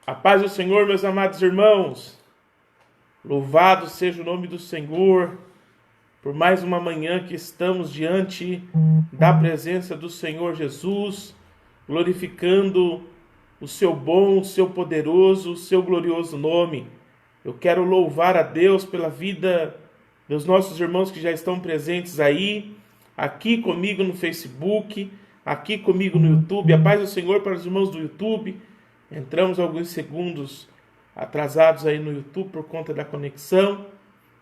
A paz do Senhor, meus amados irmãos. Louvado seja o nome do Senhor por mais uma manhã que estamos diante da presença do Senhor Jesus, glorificando o seu bom, o seu poderoso, o seu glorioso nome. Eu quero louvar a Deus pela vida dos nossos irmãos que já estão presentes aí, aqui comigo no Facebook, aqui comigo no YouTube. A paz do Senhor para os irmãos do YouTube. Entramos alguns segundos atrasados aí no YouTube por conta da conexão,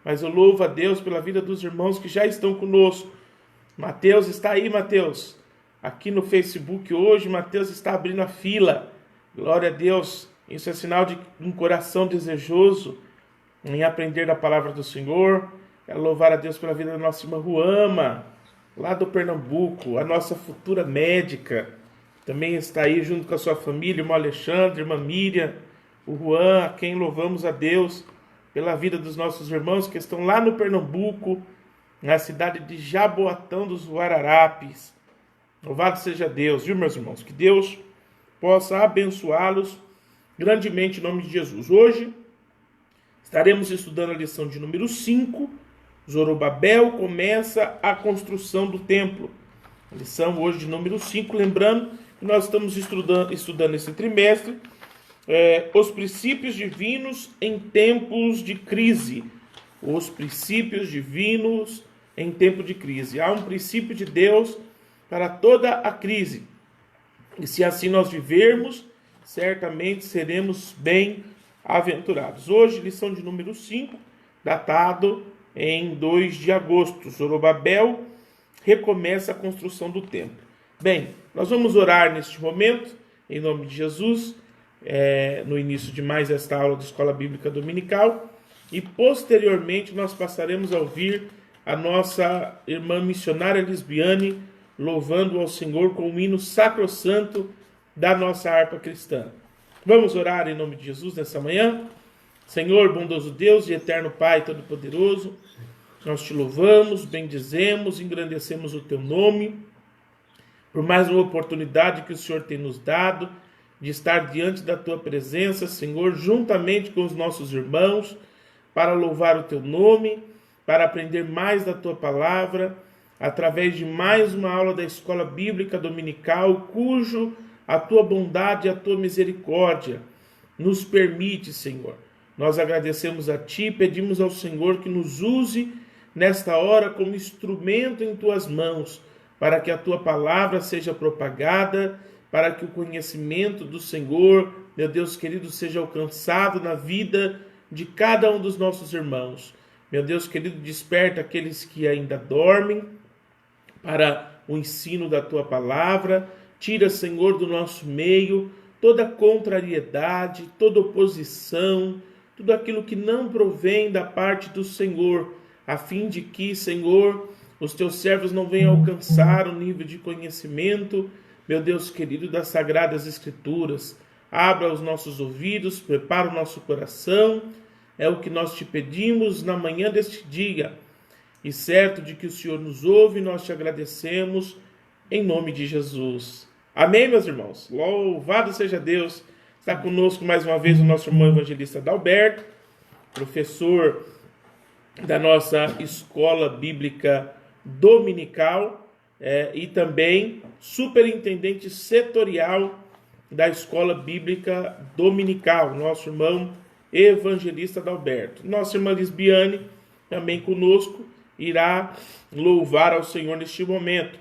mas eu louvo a Deus pela vida dos irmãos que já estão conosco. Mateus está aí, Mateus, aqui no Facebook hoje. Mateus está abrindo a fila. Glória a Deus. Isso é sinal de um coração desejoso em aprender da palavra do Senhor. Quero louvar a Deus pela vida da nossa irmã Ruama, lá do Pernambuco, a nossa futura médica. Também está aí junto com a sua família, irmão Alexandre, irmã Miriam, o Juan, a quem louvamos a Deus pela vida dos nossos irmãos que estão lá no Pernambuco, na cidade de Jaboatão dos Guararapes. Louvado seja Deus, viu, meus irmãos? Que Deus possa abençoá-los grandemente em nome de Jesus. Hoje estaremos estudando a lição de número 5. Zorobabel começa a construção do templo. A lição hoje de número 5, lembrando que nós estamos estudando esse trimestre os princípios divinos em tempos de crise. Os princípios divinos em tempo de crise. Há um princípio de Deus para toda a crise. E se assim nós vivermos, certamente seremos bem-aventurados. Hoje, lição de número 5, datado em 2 de agosto. Zorobabel recomeça a construção do templo. Bem, nós vamos orar neste momento, em nome de Jesus, no início de mais esta aula de Escola Bíblica Dominical, e posteriormente nós passaremos a ouvir a nossa irmã missionária Lisbiane louvando ao Senhor com o hino sacrossanto da nossa harpa cristã. Vamos orar em nome de Jesus nessa manhã? Senhor, bondoso Deus e eterno Pai Todo-Poderoso, nós te louvamos, bendizemos, engrandecemos o teu nome, por mais uma oportunidade que o Senhor tem nos dado, de estar diante da tua presença, Senhor, juntamente com os nossos irmãos, para louvar o teu nome, para aprender mais da tua palavra, através de mais uma aula da Escola Bíblica Dominical, cujo a tua bondade e a tua misericórdia nos permite, Senhor. Nós agradecemos a ti, pedimos ao Senhor que nos use nesta hora como instrumento em tuas mãos, para que a tua palavra seja propagada, para que o conhecimento do Senhor, meu Deus querido, seja alcançado na vida de cada um dos nossos irmãos. Meu Deus querido, desperta aqueles que ainda dormem para o ensino da tua palavra. Tira, Senhor, do nosso meio toda contrariedade, toda oposição, tudo aquilo que não provém da parte do Senhor, a fim de que, Senhor, os teus servos não venham alcançar o nível de conhecimento, meu Deus querido, das Sagradas Escrituras. Abra os nossos ouvidos, prepara o nosso coração, é o que nós te pedimos na manhã deste dia. E certo de que o Senhor nos ouve, nós te agradecemos em nome de Jesus. Amém, meus irmãos? Louvado seja Deus. Está conosco mais uma vez o nosso irmão evangelista Adalberto, professor da nossa Escola Bíblica Dominical e também superintendente setorial da Escola Bíblica Dominical, nosso irmão evangelista Adalberto. Nossa irmã Lisbiane, também conosco, irá louvar ao Senhor neste momento.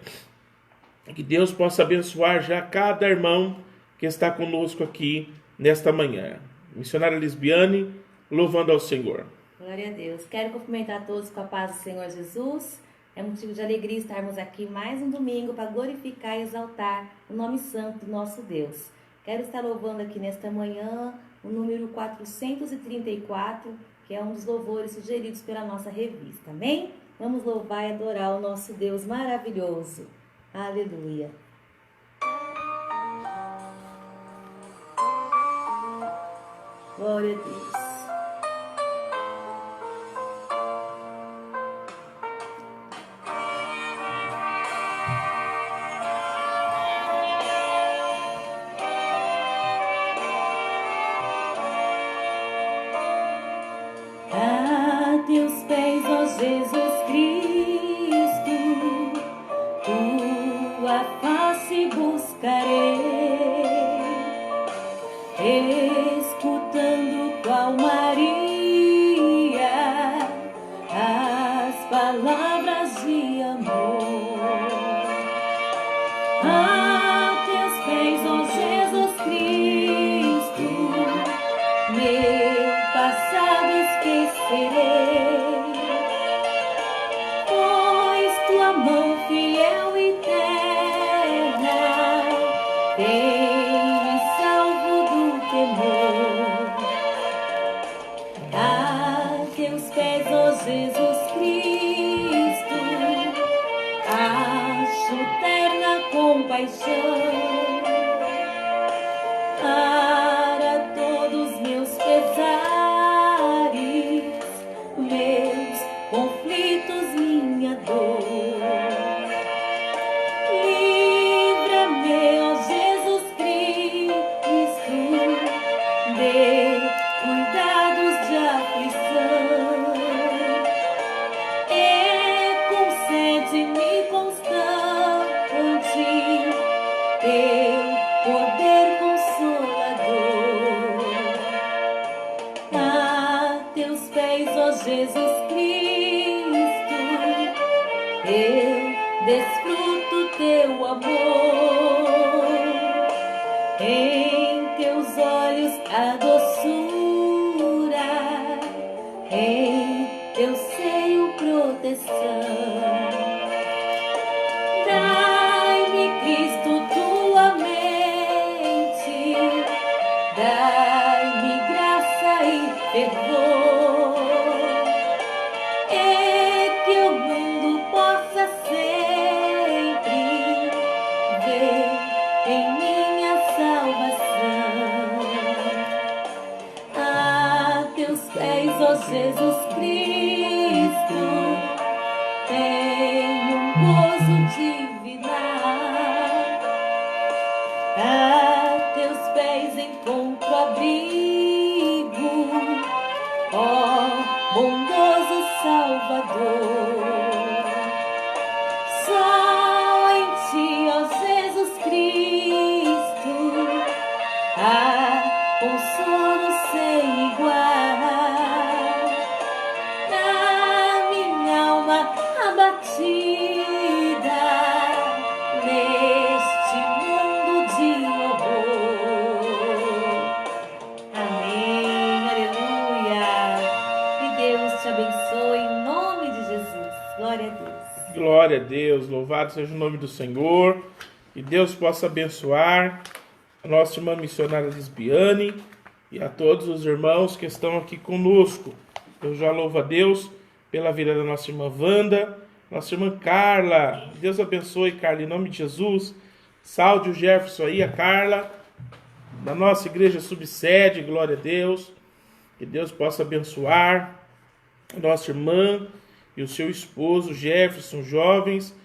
Que Deus possa abençoar já cada irmão que está conosco aqui nesta manhã. Missionária Lisbiane, louvando ao Senhor. Glória a Deus. Quero cumprimentar todos com a paz do Senhor Jesus. É motivo de alegria estarmos aqui mais um domingo para glorificar e exaltar o nome santo do nosso Deus. Quero estar louvando aqui nesta manhã o número 434, que é um dos louvores sugeridos pela nossa revista. Amém? Vamos louvar e adorar o nosso Deus maravilhoso. Aleluia. Glória a Deus. escutando qual Maria as palavras de amor. A teus pés, ó Jesus Cristo, meu passado esquecerei, pois tua mão fiel e terna tem-me salvo do temor. A teus pés, ó Jesus Cristo, acho terna compaixão para todos meus pesares, meus conflitos, minha dor. Livra-me, ó Jesus Cristo, de cuidados de aflição, e concede-me constante teu poder consolador. A teus pés, ó Jesus Cristo, eu desfruto teu amor. Em teus olhos a doçura, em teu seio proteção. Dai-me, Cristo, tua mente, dai-me graça e fervor, e que o mundo possa sempre ver em minha salvação. A teus pés, ó Jesus Cristo, tenho um gozo divinar. A teus pés encontro abrigo, ó bondoso Salvador. Só em ti, ó Jesus Cristo, há consolo sem igual. Na minha alma abatida, neste mundo de horror. Amém, aleluia. Que Deus te abençoe em nome de Jesus. Glória a Deus. Glória a Deus, louvado seja o nome do Senhor. Que Deus possa abençoar a nossa irmã missionária Lisbiane e a todos os irmãos que estão aqui conosco. Eu já louvo a Deus pela vida da nossa irmã Wanda, nossa irmã Carla. Deus abençoe, Carla, em nome de Jesus. Salve o Jefferson aí, a Carla, da nossa igreja subsede, glória a Deus. Que Deus possa abençoar a nossa irmã e o seu esposo Jefferson, jovens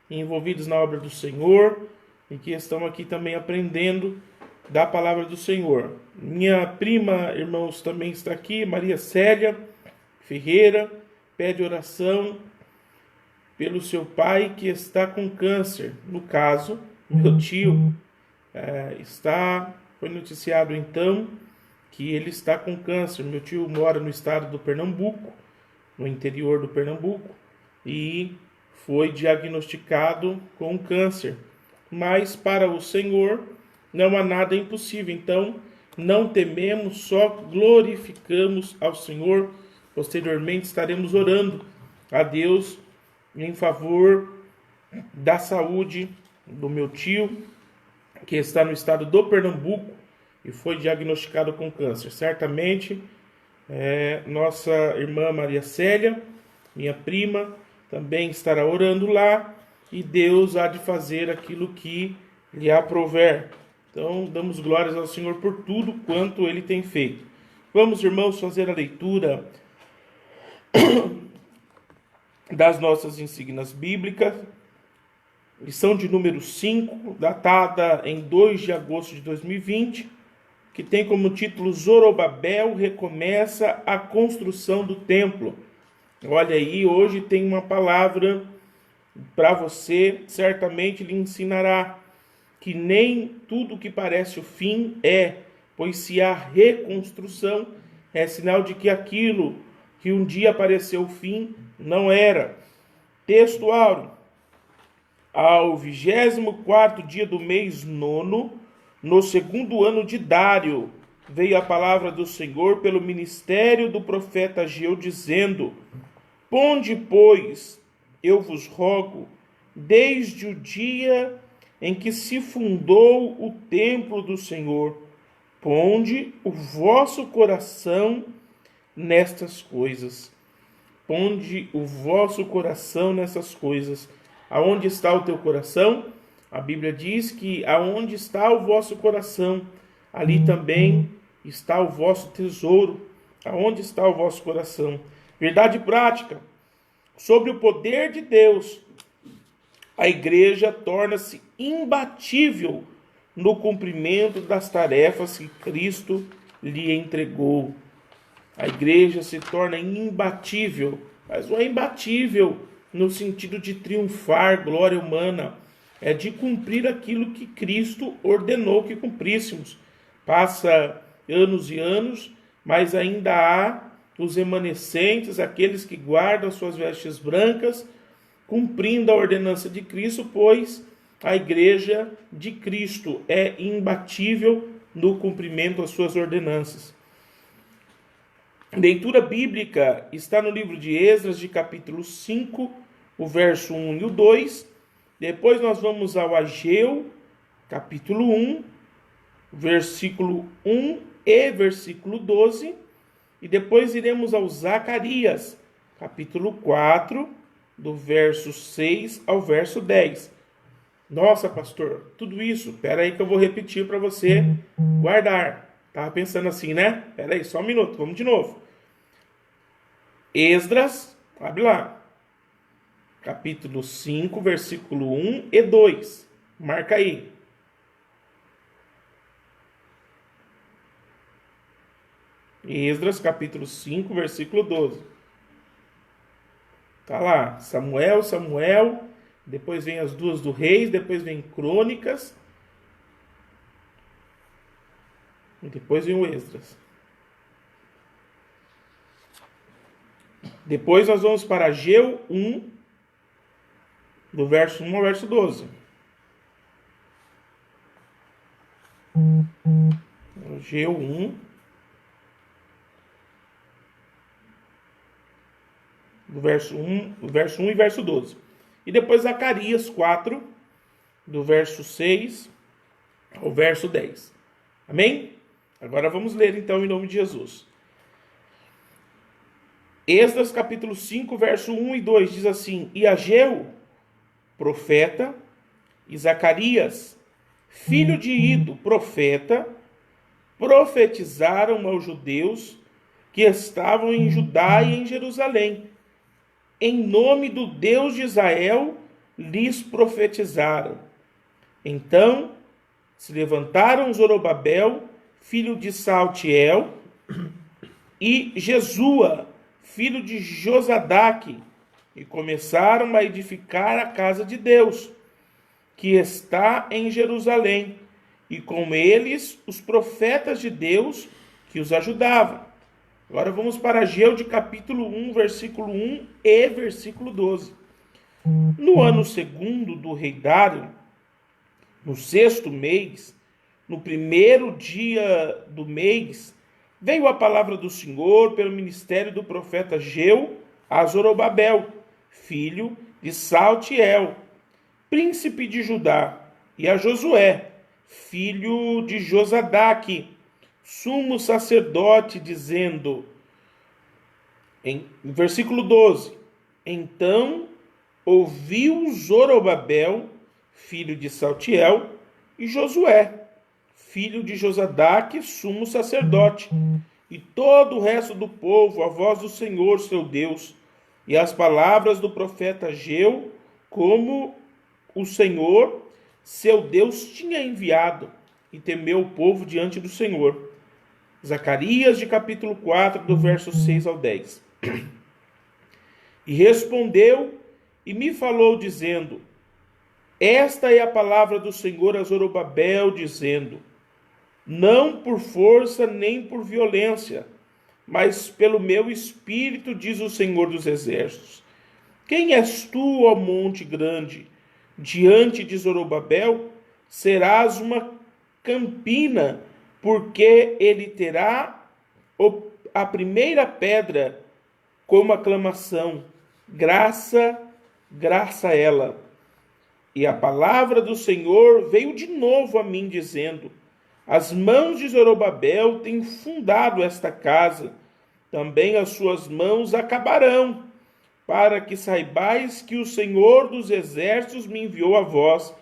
envolvidos na obra do Senhor e que estão aqui também aprendendo da palavra do Senhor. Minha prima, irmãos, também está aqui, Maria Célia Ferreira, pede oração pelo seu pai que está com câncer. No caso, meu tio foi noticiado então que ele está com câncer. Meu tio mora no estado do Pernambuco, no interior do Pernambuco, e foi diagnosticado com câncer. Mas para o Senhor não há nada impossível. Então, não tememos, só glorificamos ao Senhor. Posteriormente estaremos orando a Deus em favor da saúde do meu tio, que está no estado do Pernambuco e foi diagnosticado com câncer. Certamente, nossa irmã Maria Célia, minha prima, também estará orando lá e Deus há de fazer aquilo que lhe aprouver. Então, damos glórias ao Senhor por tudo quanto Ele tem feito. Vamos, irmãos, fazer a leitura das nossas insígnias bíblicas. Lição de número 5, datada em 2 de agosto de 2020, que tem como título Zorobabel recomeça a construção do templo. Olha aí, hoje tem uma palavra para você, certamente lhe ensinará que nem tudo que parece o fim é, pois se há reconstrução, é sinal de que aquilo que um dia pareceu o fim, não era. Texto áureo. Ao 24º dia do mês nono, no segundo ano de Dário, veio a palavra do Senhor pelo ministério do profeta Ageu, dizendo: Ponde, pois, eu vos rogo, desde o dia em que se fundou o templo do Senhor, ponde o vosso coração nestas coisas. Ponde o vosso coração nessas coisas. Aonde está o teu coração? A Bíblia diz que aonde está o vosso coração, ali também está o vosso tesouro. Aonde está o vosso coração? Verdade prática. Sobre o poder de Deus, a igreja torna-se imbatível no cumprimento das tarefas que Cristo lhe entregou. A igreja se torna imbatível, mas não é imbatível no sentido de triunfar, glória humana. É de cumprir aquilo que Cristo ordenou que cumpríssemos. Passa anos e anos, mas ainda há os remanescentes, aqueles que guardam suas vestes brancas, cumprindo a ordenança de Cristo, pois a igreja de Cristo é imbatível no cumprimento das suas ordenanças. Leitura bíblica está no livro de Esdras, de capítulo 5, o verso 1 e o 2. Depois nós vamos ao Ageu, capítulo 1, versículo 1 e versículo 12. E depois iremos ao Zacarias, capítulo 4, do verso 6 ao verso 10. Nossa, pastor, tudo isso, espera aí que eu vou repetir para você guardar. Estava pensando assim, né? Espera aí, só um minuto, vamos de novo. Esdras, abre lá. Capítulo 5, versículo 1 e 2. Marca aí. Esdras, capítulo 5, versículo 12. Tá lá, Samuel, depois vem as duas do Reis, depois vem Crônicas, e depois vem o Esdras. Depois nós vamos para Ageu 1, do verso 1 ao verso 12. Ageu 1, do verso 1 e verso 12. E depois Zacarias 4, do verso 6 ao verso 10. Amém? Agora vamos ler então em nome de Jesus. Esdras capítulo 5, verso 1 e 2 diz assim: E Ageu, profeta, e Zacarias, filho de Ido, profeta, profetizaram aos judeus que estavam em Judá e em Jerusalém. Em nome do Deus de Israel, lhes profetizaram. Então se levantaram Zorobabel, filho de Saltiel, e Jesua, filho de Josadaque, e começaram a edificar a casa de Deus, que está em Jerusalém, e com eles os profetas de Deus que os ajudavam. Agora vamos para Ageu de capítulo 1, versículo 1 e versículo 12. No ano segundo do rei Dário, no 6º mês, no primeiro dia do mês, veio a palavra do Senhor pelo ministério do profeta Ageu a Zorobabel, filho de Saltiel, príncipe de Judá, e a Josué, filho de Josadaque, sumo sacerdote, dizendo, em versículo 12, então ouviu Zorobabel, filho de Saltiel, e Josué, filho de Josadaque, sumo sacerdote, e todo o resto do povo, a voz do Senhor, seu Deus, e as palavras do profeta Ageu, como o Senhor, seu Deus, tinha enviado, e temeu o povo diante do Senhor. Zacarias, de capítulo 4, do verso 6 ao 10. E respondeu e me falou, dizendo, esta é a palavra do Senhor a Zorobabel, dizendo, não por força nem por violência, mas pelo meu espírito, diz o Senhor dos Exércitos. Quem és tu, ó monte grande? Diante de Zorobabel serás uma campina, porque ele terá a primeira pedra como aclamação. Graça, graça a ela. E a palavra do Senhor veio de novo a mim, dizendo: as mãos de Zorobabel têm fundado esta casa, também as suas mãos acabarão, para que saibais que o Senhor dos Exércitos me enviou a vós.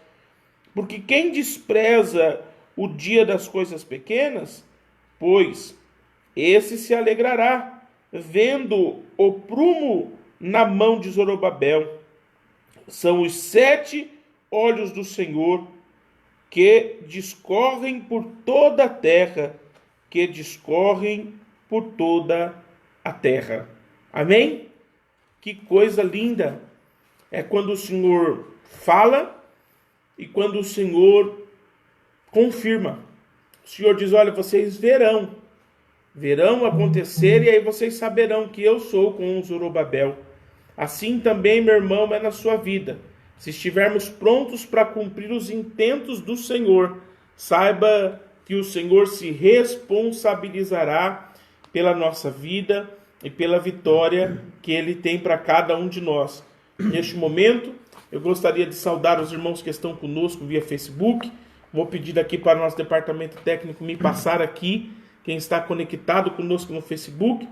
Porque quem despreza o dia das coisas pequenas, pois esse se alegrará, vendo o prumo na mão de Zorobabel. São os 7 olhos do Senhor que discorrem por toda a terra, que discorrem por toda a terra. Amém? Que coisa linda é quando o Senhor fala e quando o Senhor confirma. O Senhor diz: olha, vocês verão acontecer, e aí vocês saberão que eu sou com Zorobabel. Assim também, meu irmão, é na sua vida. Se estivermos prontos para cumprir os intentos do Senhor, saiba que o Senhor se responsabilizará pela nossa vida e pela vitória que Ele tem para cada um de nós. Neste momento, eu gostaria de saudar os irmãos que estão conosco via Facebook. Vou pedir aqui para o nosso departamento técnico me passar aqui quem está conectado conosco no Facebook,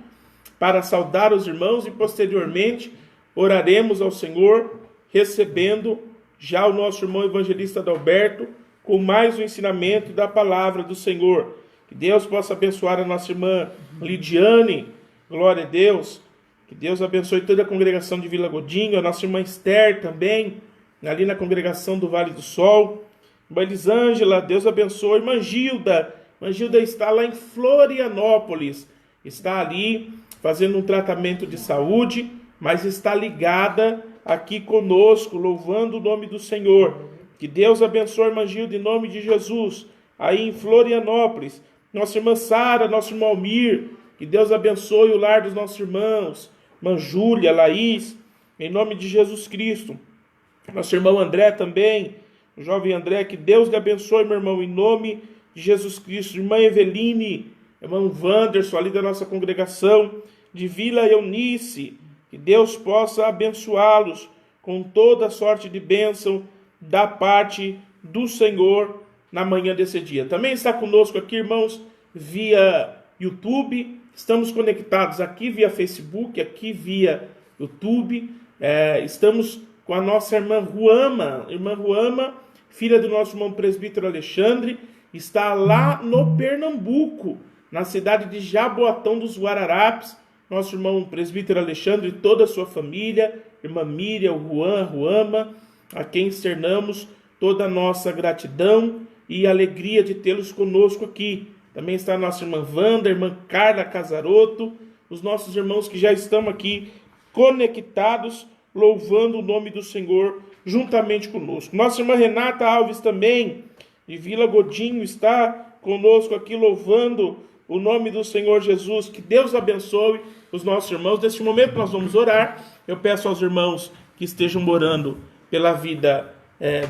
para saudar os irmãos, e posteriormente oraremos ao Senhor, recebendo já o nosso irmão evangelista Adalberto com mais um ensinamento da palavra do Senhor. Que Deus possa abençoar a nossa irmã Lidiane, glória a Deus. Que Deus abençoe toda a congregação de Vila Godinho, a nossa irmã Esther também, ali na congregação do Vale do Sol. Irmã Elisângela, Deus abençoe. Irmã Gilda está lá em Florianópolis, está ali fazendo um tratamento de saúde, mas está ligada aqui conosco, louvando o nome do Senhor. Que Deus abençoe a irmã Gilda, em nome de Jesus, aí em Florianópolis. Nossa irmã Sara, nosso irmão Almir, que Deus abençoe o lar dos nossos irmãos. Irmã Júlia, Laís, em nome de Jesus Cristo. Nosso irmão André também, o jovem André, que Deus lhe abençoe, meu irmão, em nome de Jesus Cristo. Irmã Eveline, irmão Wanderson, ali da nossa congregação de Vila Eunice, que Deus possa abençoá-los com toda sorte de bênção da parte do Senhor na manhã desse dia. Também está conosco aqui, irmãos, via YouTube. Estamos conectados aqui via Facebook, aqui via YouTube. Estamos com a nossa irmã Ruama, filha do nosso irmão presbítero Alexandre, está lá no Pernambuco, na cidade de Jaboatão dos Guararapes. Nosso irmão presbítero Alexandre e toda a sua família, irmã Miriam, Ruama, a quem externamos toda a nossa gratidão e alegria de tê-los conosco aqui. Também está a nossa irmã Wanda, a irmã Carla Casaroto, os nossos irmãos que já estão aqui conectados, louvando o nome do Senhor juntamente conosco. Nossa irmã Renata Alves também, de Vila Godinho, está conosco aqui louvando o nome do Senhor Jesus. Que Deus abençoe os nossos irmãos. Neste momento nós vamos orar. Eu peço aos irmãos que estejam orando pela vida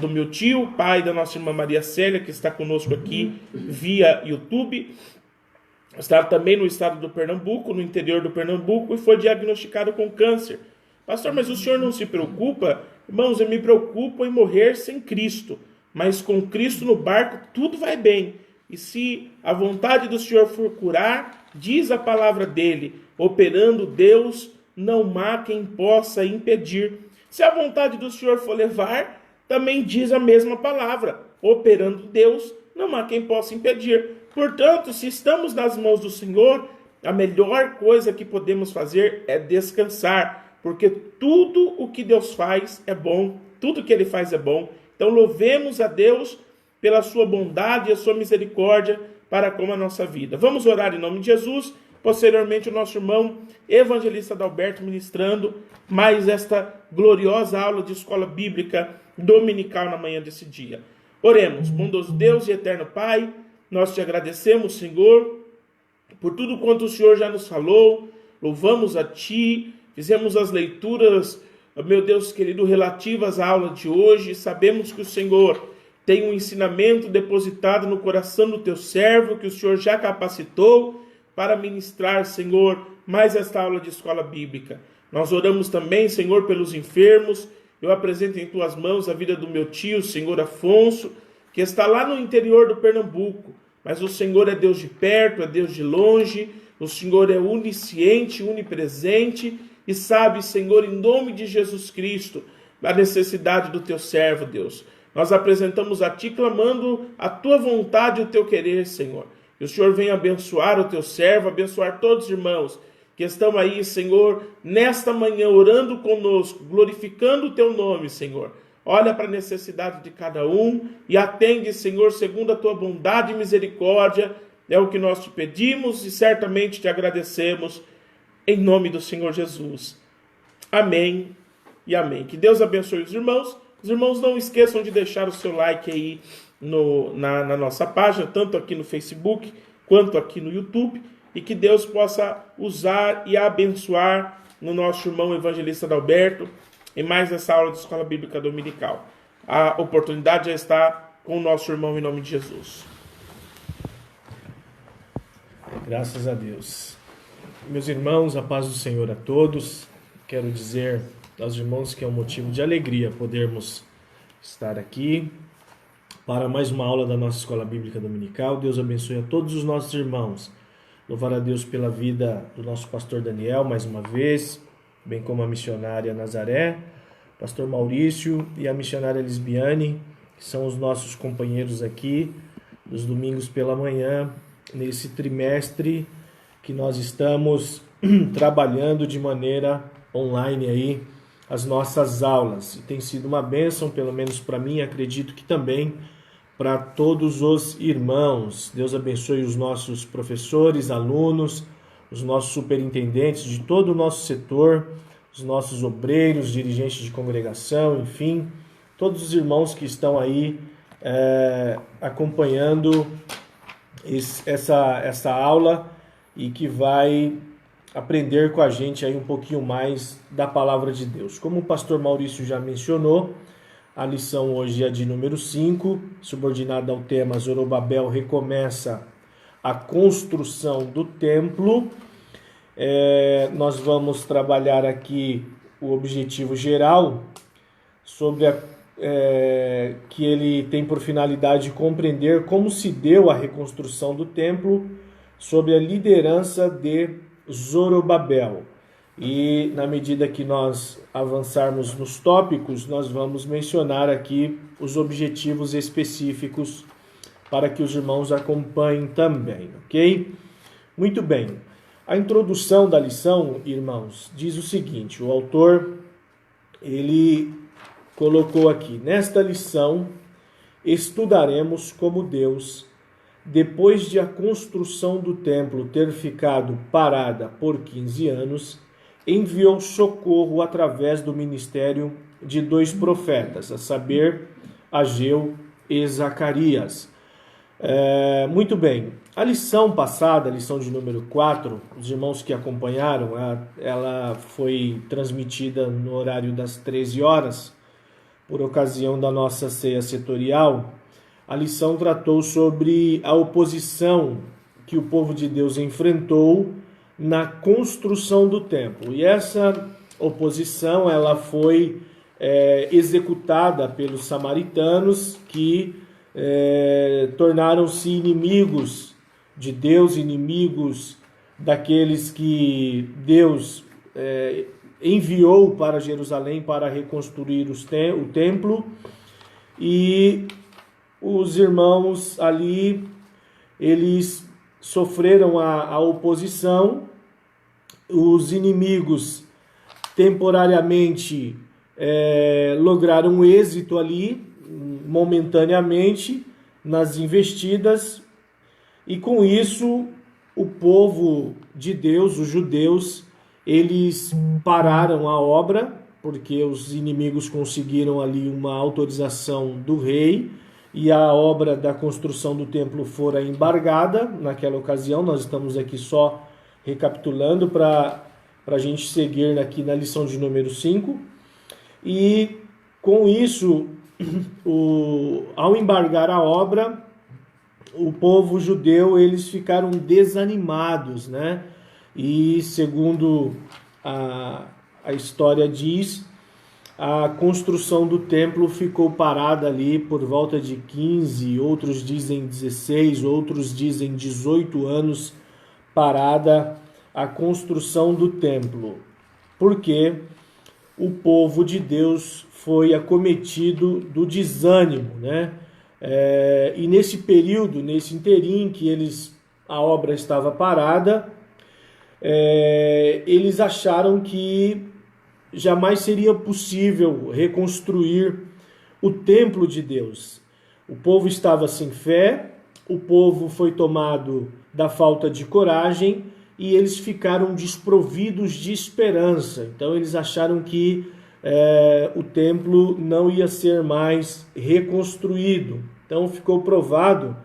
do meu tio, pai da nossa irmã Maria Célia, que está conosco aqui via YouTube. Está também no estado do Pernambuco, no interior do Pernambuco, e foi diagnosticado com câncer. Pastor, mas o senhor não se preocupa? Irmãos, eu me preocupo em morrer sem Cristo, mas com Cristo no barco tudo vai bem. E se a vontade do Senhor for curar, diz a palavra dele, operando Deus, não há quem possa impedir. Se a vontade do Senhor for levar, também diz a mesma palavra, operando Deus, não há quem possa impedir. Portanto, se estamos nas mãos do Senhor, a melhor coisa que podemos fazer é descansar, porque tudo o que Deus faz é bom, tudo que Ele faz é bom. Então louvemos a Deus pela sua bondade e a sua misericórdia para com a nossa vida. Vamos orar em nome de Jesus. Posteriormente o nosso irmão evangelista Adalberto ministrando mais esta gloriosa aula de escola bíblica dominical na manhã desse dia. Oremos. Bondoso Deus e eterno Pai, Nós te agradecemos, Senhor, por tudo quanto o Senhor já nos falou. Louvamos a Ti, fizemos as leituras, meu Deus querido, relativas à aula de hoje. Sabemos que o Senhor tem um ensinamento depositado no coração do Teu servo, que o Senhor já capacitou para ministrar, Senhor, mais esta aula de escola bíblica. Nós oramos também, Senhor, pelos enfermos. Eu apresento em Tuas mãos a vida do meu tio, Senhor Afonso, que está lá no interior do Pernambuco. Mas o Senhor é Deus de perto, é Deus de longe. O Senhor é onisciente, onipresente e sabe, Senhor, em nome de Jesus Cristo, a necessidade do Teu servo, Deus. Nós apresentamos a Ti clamando a Tua vontade e o Teu querer, Senhor. Que o Senhor venha abençoar o Teu servo, abençoar todos os irmãos que estão aí, Senhor, nesta manhã orando conosco, glorificando o Teu nome, Senhor. Olha para a necessidade de cada um e atende, Senhor, segundo a Tua bondade e misericórdia. É o que nós te pedimos e certamente te agradecemos em nome do Senhor Jesus. Amém e amém. Que Deus abençoe os irmãos. Os irmãos não esqueçam de deixar o seu like aí na nossa página, tanto aqui no Facebook quanto aqui no YouTube. E que Deus possa usar e abençoar no nosso irmão evangelista Adalberto em mais essa aula de Escola Bíblica Dominical. A oportunidade já está com o nosso irmão em nome de Jesus. Graças a Deus. Meus irmãos, a paz do Senhor a todos. Quero dizer aos irmãos que é um motivo de alegria podermos estar aqui para mais uma aula da nossa Escola Bíblica Dominical. Deus abençoe a todos os nossos irmãos. Louvar a Deus pela vida do nosso pastor Daniel, mais uma vez, bem como a missionária Nazaré, pastor Maurício e a missionária Lisbiane, que são os nossos companheiros aqui, nos domingos pela manhã, nesse trimestre que nós estamos trabalhando de maneira online aí, as nossas aulas. E tem sido uma bênção, pelo menos para mim, acredito que também para todos os irmãos. Deus abençoe os nossos professores, alunos, os nossos superintendentes de todo o nosso setor, os nossos obreiros, dirigentes de congregação, enfim, todos os irmãos que estão aí acompanhando essa aula e que vai aprender com a gente aí um pouquinho mais da palavra de Deus. Como o pastor Maurício já mencionou, a lição hoje é de número 5, subordinada ao tema Zorobabel recomeça a construção do templo. Nós vamos trabalhar aqui o objetivo geral, sobre que ele tem por finalidade compreender como se deu a reconstrução do templo sob a liderança de Zorobabel. E na medida que nós avançarmos nos tópicos, nós vamos mencionar aqui os objetivos específicos para que os irmãos acompanhem também, ok? Muito bem. A introdução da lição, irmãos, diz o seguinte: o autor, ele colocou aqui: nesta lição estudaremos como Deus, depois de a construção do templo ter ficado parada por 15 anos, enviou socorro através do ministério de 2 profetas, a saber, Ageu e Zacarias. Muito bem, a lição passada, a lição de número 4, os irmãos que acompanharam, ela foi transmitida no horário das 13 horas, por ocasião da nossa ceia setorial. A lição tratou sobre a oposição que o povo de Deus enfrentou na construção do templo. E essa oposição ela foi executada pelos samaritanos, que tornaram-se inimigos de Deus, inimigos daqueles que Deus enviou para Jerusalém para reconstruir o templo. E os irmãos ali, eles sofreram a oposição. Os inimigos temporariamente lograram êxito ali, momentaneamente, nas investidas, e com isso o povo de Deus, os judeus, eles pararam a obra, porque os inimigos conseguiram ali uma autorização do rei, e a obra da construção do templo fora embargada naquela ocasião. Nós estamos aqui só recapitulando para a gente seguir aqui na lição de número 5. E com isso, ao embargar a obra, o povo judeu, eles ficaram desanimados, né? E segundo a história diz, a construção do templo ficou parada ali por volta de 15, outros dizem 16, outros dizem 18 anos parada a construção do templo, porque o povo de Deus foi acometido do desânimo, né? E nesse período, nesse interim que a obra estava parada, eles acharam que jamais seria possível reconstruir o templo de Deus. O povo estava sem fé, o povo foi tomado da falta de coragem e eles ficaram desprovidos de esperança. Então eles acharam que o templo não ia ser mais reconstruído. Então ficou provado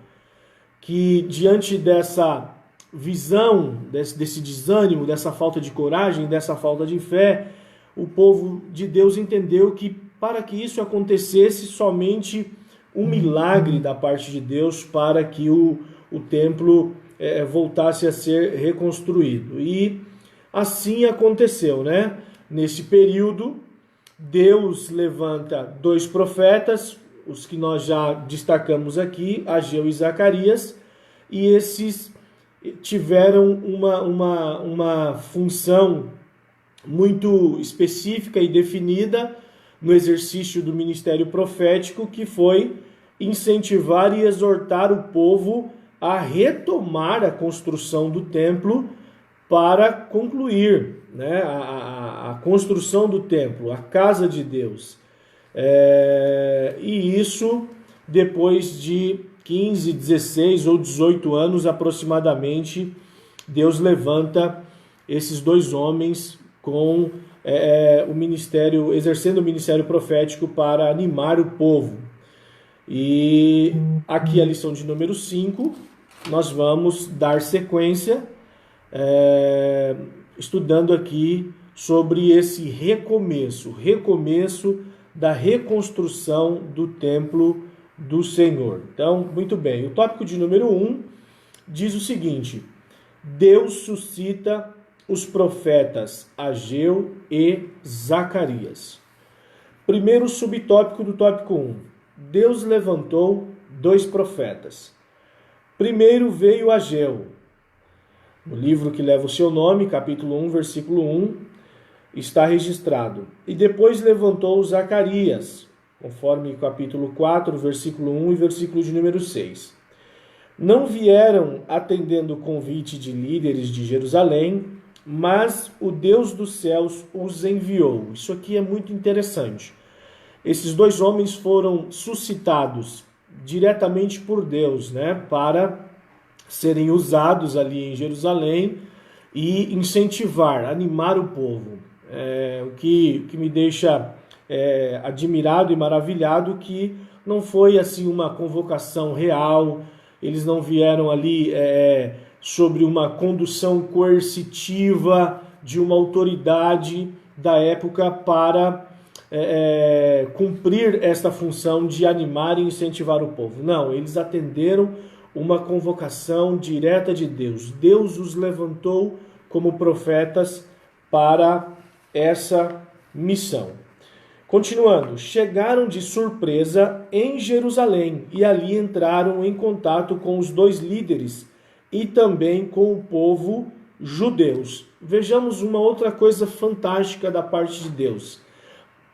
que diante dessa visão, desse desânimo, dessa falta de coragem, dessa falta de fé, o povo de Deus entendeu que para que isso acontecesse, somente um milagre da parte de Deus para que o templo voltasse a ser reconstruído. E assim aconteceu, né? Nesse período, Deus levanta 2 profetas, os que nós já destacamos aqui, Ageu e Zacarias, e esses tiveram uma função muito específica e definida no exercício do ministério profético, que foi incentivar e exortar o povo a retomar a construção do templo para concluir, né, a construção do templo, a casa de Deus. E isso depois de 15, 16 ou 18 anos aproximadamente, Deus levanta esses 2 homens com o ministério, exercendo o ministério profético para animar o povo. E aqui a lição de número 5, nós vamos dar sequência, estudando aqui sobre esse recomeço da reconstrução do templo do Senhor. Então, muito bem, o tópico de número 1 diz o seguinte: Deus suscita os profetas Ageu e Zacarias. Primeiro subtópico do tópico 1. Deus levantou 2 profetas. Primeiro veio Ageu. No livro que leva o seu nome, capítulo 1, versículo 1, está registrado. E depois levantou Zacarias, conforme capítulo 4, versículo 1 e versículo de número 6. Não vieram atendendo o convite de líderes de Jerusalém, mas o Deus dos céus os enviou. Isso aqui é muito interessante. Esses 2 homens foram suscitados diretamente por Deus, né, para serem usados ali em Jerusalém e incentivar, animar o povo. O que me deixa admirado e maravilhado, que não foi assim uma convocação real, eles não vieram ali sobre uma condução coercitiva de uma autoridade da época para cumprir esta função de animar e incentivar o povo. Não, eles atenderam uma convocação direta de Deus. Deus os levantou como profetas para essa missão. Continuando, chegaram de surpresa em Jerusalém e ali entraram em contato com os 2 líderes e também com o povo judeus. Vejamos uma outra coisa fantástica da parte de Deus.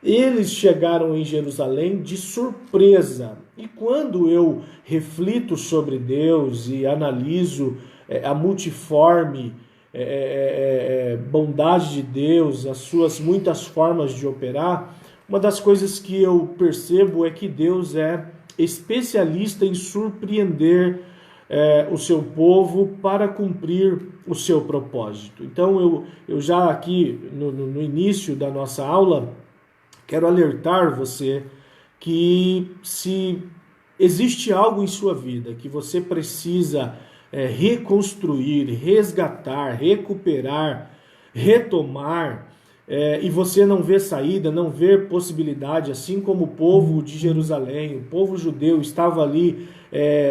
Eles chegaram em Jerusalém de surpresa. E quando eu reflito sobre Deus e analiso a multiforme bondade de Deus, as suas muitas formas de operar, uma das coisas que eu percebo é que Deus é especialista em surpreender o seu povo para cumprir o seu propósito. Então eu já aqui no início da nossa aula quero alertar você que se existe algo em sua vida que você precisa reconstruir, resgatar, recuperar, retomar, e você não vê saída, não vê possibilidade, assim como o povo de Jerusalém, o povo judeu estava ali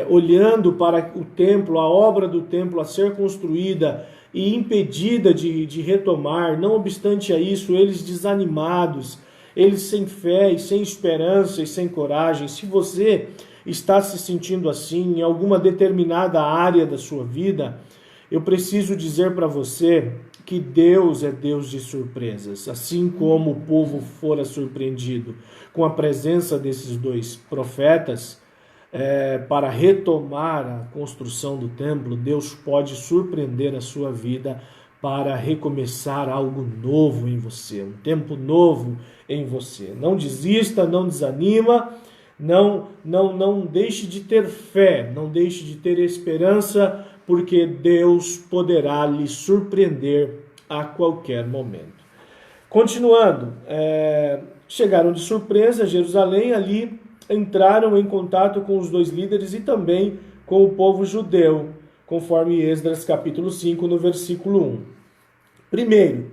olhando para o templo, a obra do templo a ser construída e impedida de retomar. Não obstante a isso, eles desanimados, eles sem fé e sem esperança e sem coragem. Se você está se sentindo assim em alguma determinada área da sua vida, eu preciso dizer para você que Deus é Deus de surpresas. Assim como o povo fora surpreendido com a presença desses dois profetas para retomar a construção do templo, Deus pode surpreender a sua vida para recomeçar algo novo em você, um tempo novo em você. Não desista, não desanima, não deixe de ter fé, não deixe de ter esperança, porque Deus poderá lhe surpreender a qualquer momento. Continuando, chegaram de surpresa a Jerusalém, ali entraram em contato com os dois líderes e também com o povo judeu, conforme Esdras capítulo 5, no versículo 1. Primeiro,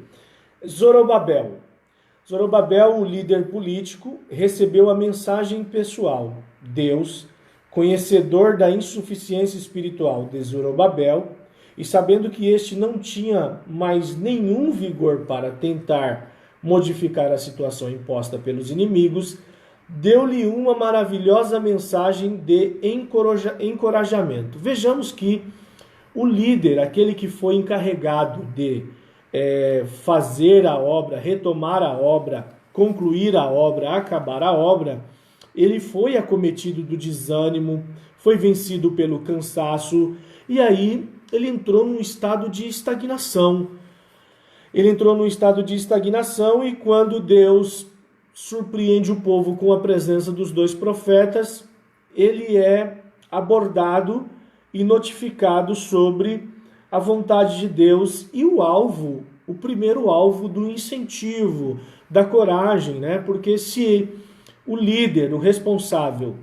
Zorobabel. Zorobabel, o líder político, recebeu a mensagem pessoal. Deus, conhecedor da insuficiência espiritual de Zorobabel, e sabendo que este não tinha mais nenhum vigor para tentar modificar a situação imposta pelos inimigos, deu-lhe uma maravilhosa mensagem de encorajamento. Vejamos que o líder, aquele que foi encarregado de fazer a obra, retomar a obra, concluir a obra, acabar a obra, ele foi acometido do desânimo, foi vencido pelo cansaço, e aí ele entrou num estado de estagnação. E quando Deus surpreende o povo com a presença dos dois profetas, ele é abordado e notificado sobre a vontade de Deus e o primeiro alvo do incentivo, da coragem, né? Porque se o líder, o responsável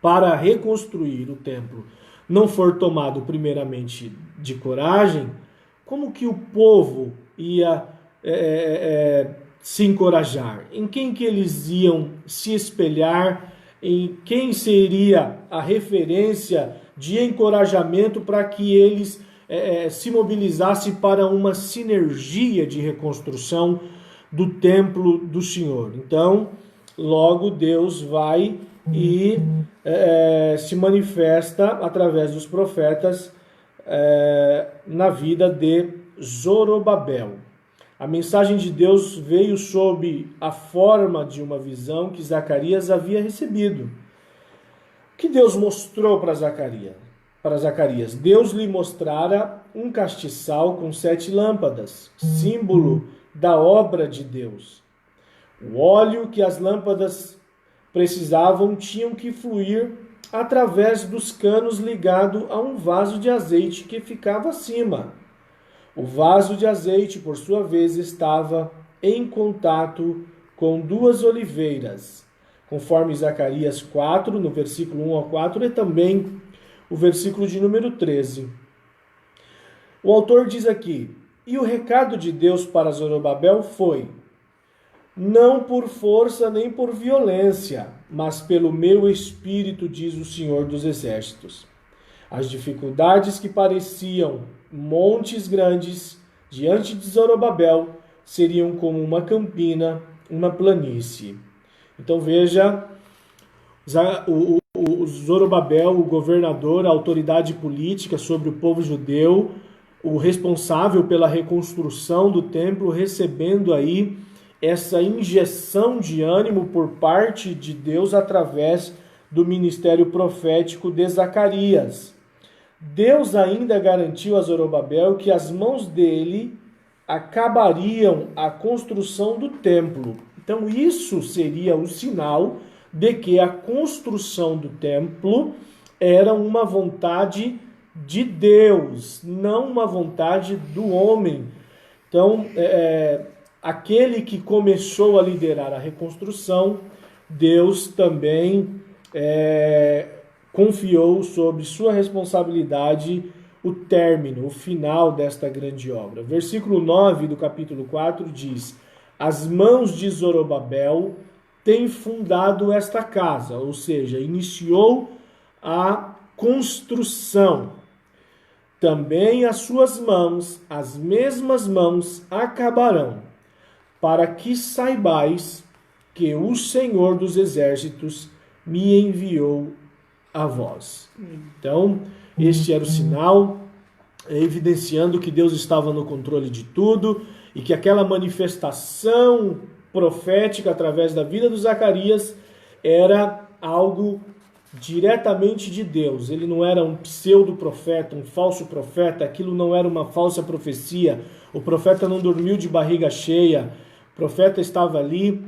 para reconstruir o templo, não for tomado primeiramente de coragem, como que o povo ia se encorajar? Em quem que eles iam se espelhar? Em quem seria a referência de encorajamento para que eles se mobilizassem para uma sinergia de reconstrução do templo do Senhor? Então, logo Deus vai e se manifesta através dos profetas na vida de Zorobabel. A mensagem de Deus veio sob a forma de uma visão que Zacarias havia recebido. O que Deus mostrou para Zacarias? Deus lhe mostrara um castiçal com 7 lâmpadas, símbolo da obra de Deus. O óleo que as lâmpadas precisavam tinham que fluir através dos canos ligados a um vaso de azeite que ficava acima. O vaso de azeite, por sua vez, estava em contato com 2 oliveiras, conforme Zacarias 4, no versículo 1 ao 4, e também o versículo de número 13. O autor diz aqui: e o recado de Deus para Zorobabel foi: não por força nem por violência, mas pelo meu espírito, diz o Senhor dos Exércitos. As dificuldades que pareciam montes grandes diante de Zorobabel seriam como uma campina, uma planície. Então veja, o Zorobabel, o governador, a autoridade política sobre o povo judeu, o responsável pela reconstrução do templo, recebendo aí essa injeção de ânimo por parte de Deus através do ministério profético de Zacarias. Deus ainda garantiu a Zorobabel que as mãos dele acabariam a construção do templo. Então isso seria o sinal de que a construção do templo era uma vontade de Deus, não uma vontade do homem. Então, aquele que começou a liderar a reconstrução, Deus também confiou sobre sua responsabilidade o término, o final desta grande obra. Versículo 9 do capítulo 4 diz: as mãos de Zorobabel têm fundado esta casa, ou seja, iniciou a construção. Também as suas mãos, as mesmas mãos, acabarão, para que saibais que o Senhor dos Exércitos me enviou a vós. Então, este era o sinal, evidenciando que Deus estava no controle de tudo e que aquela manifestação profética através da vida de Zacarias era algo diretamente de Deus. Ele não era um pseudo-profeta, um falso profeta, aquilo não era uma falsa profecia. O profeta não dormiu de barriga cheia, o profeta estava ali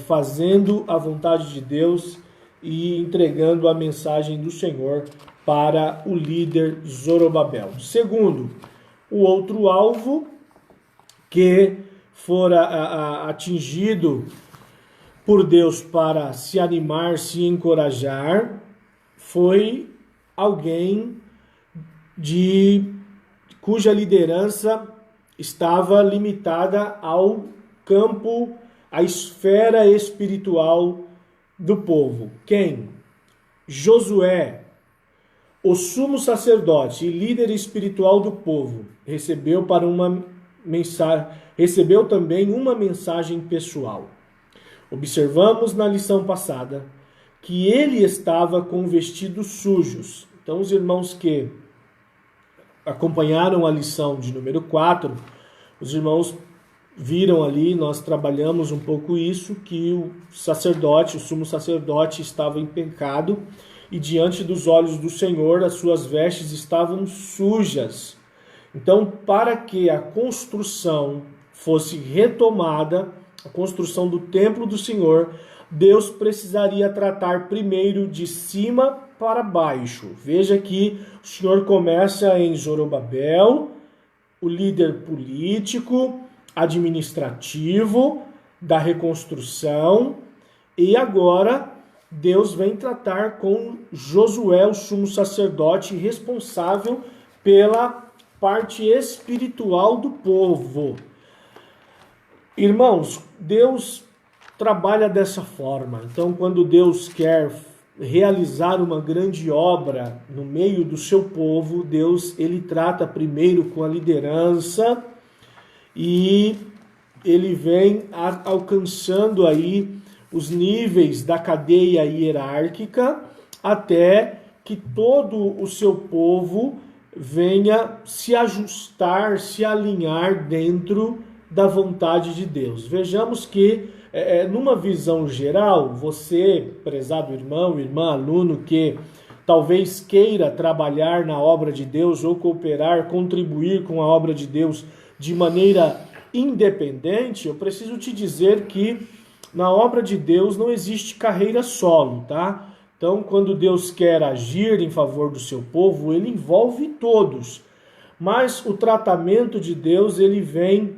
fazendo a vontade de Deus e entregando a mensagem do Senhor para o líder Zorobabel. Segundo, o outro alvo que fora atingido por Deus para se animar, se encorajar, foi alguém cuja liderança estava limitada ao campo, à esfera espiritual do povo. Quem? Josué, o sumo sacerdote e líder espiritual do povo, recebeu também uma mensagem pessoal. Observamos na lição passada que ele estava com vestidos sujos. Então, os irmãos que acompanharam a lição de número 4, os irmãos viram ali, nós trabalhamos um pouco isso, que o sacerdote, o sumo sacerdote, estava em pecado e diante dos olhos do Senhor as suas vestes estavam sujas. Então, para que a construção fosse retomada, a construção do templo do Senhor, Deus precisaria tratar primeiro de cima para baixo. Veja que o Senhor começa em Zorobabel, o líder político, administrativo da reconstrução, e agora Deus vem tratar com Josué, o sumo sacerdote, responsável pela parte espiritual do povo. Irmãos, Deus trabalha dessa forma. Então, quando Deus quer realizar uma grande obra no meio do seu povo, Deus, ele trata primeiro com a liderança e ele vem alcançando aí os níveis da cadeia hierárquica até que todo o seu povo venha se ajustar, se alinhar dentro da vontade de Deus. Vejamos que, numa visão geral, você, prezado irmão, irmã, aluno, que talvez queira trabalhar na obra de Deus ou cooperar, contribuir com a obra de Deus de maneira independente, eu preciso te dizer que na obra de Deus não existe carreira solo, tá? Então, quando Deus quer agir em favor do seu povo, ele envolve todos. Mas o tratamento de Deus, ele vem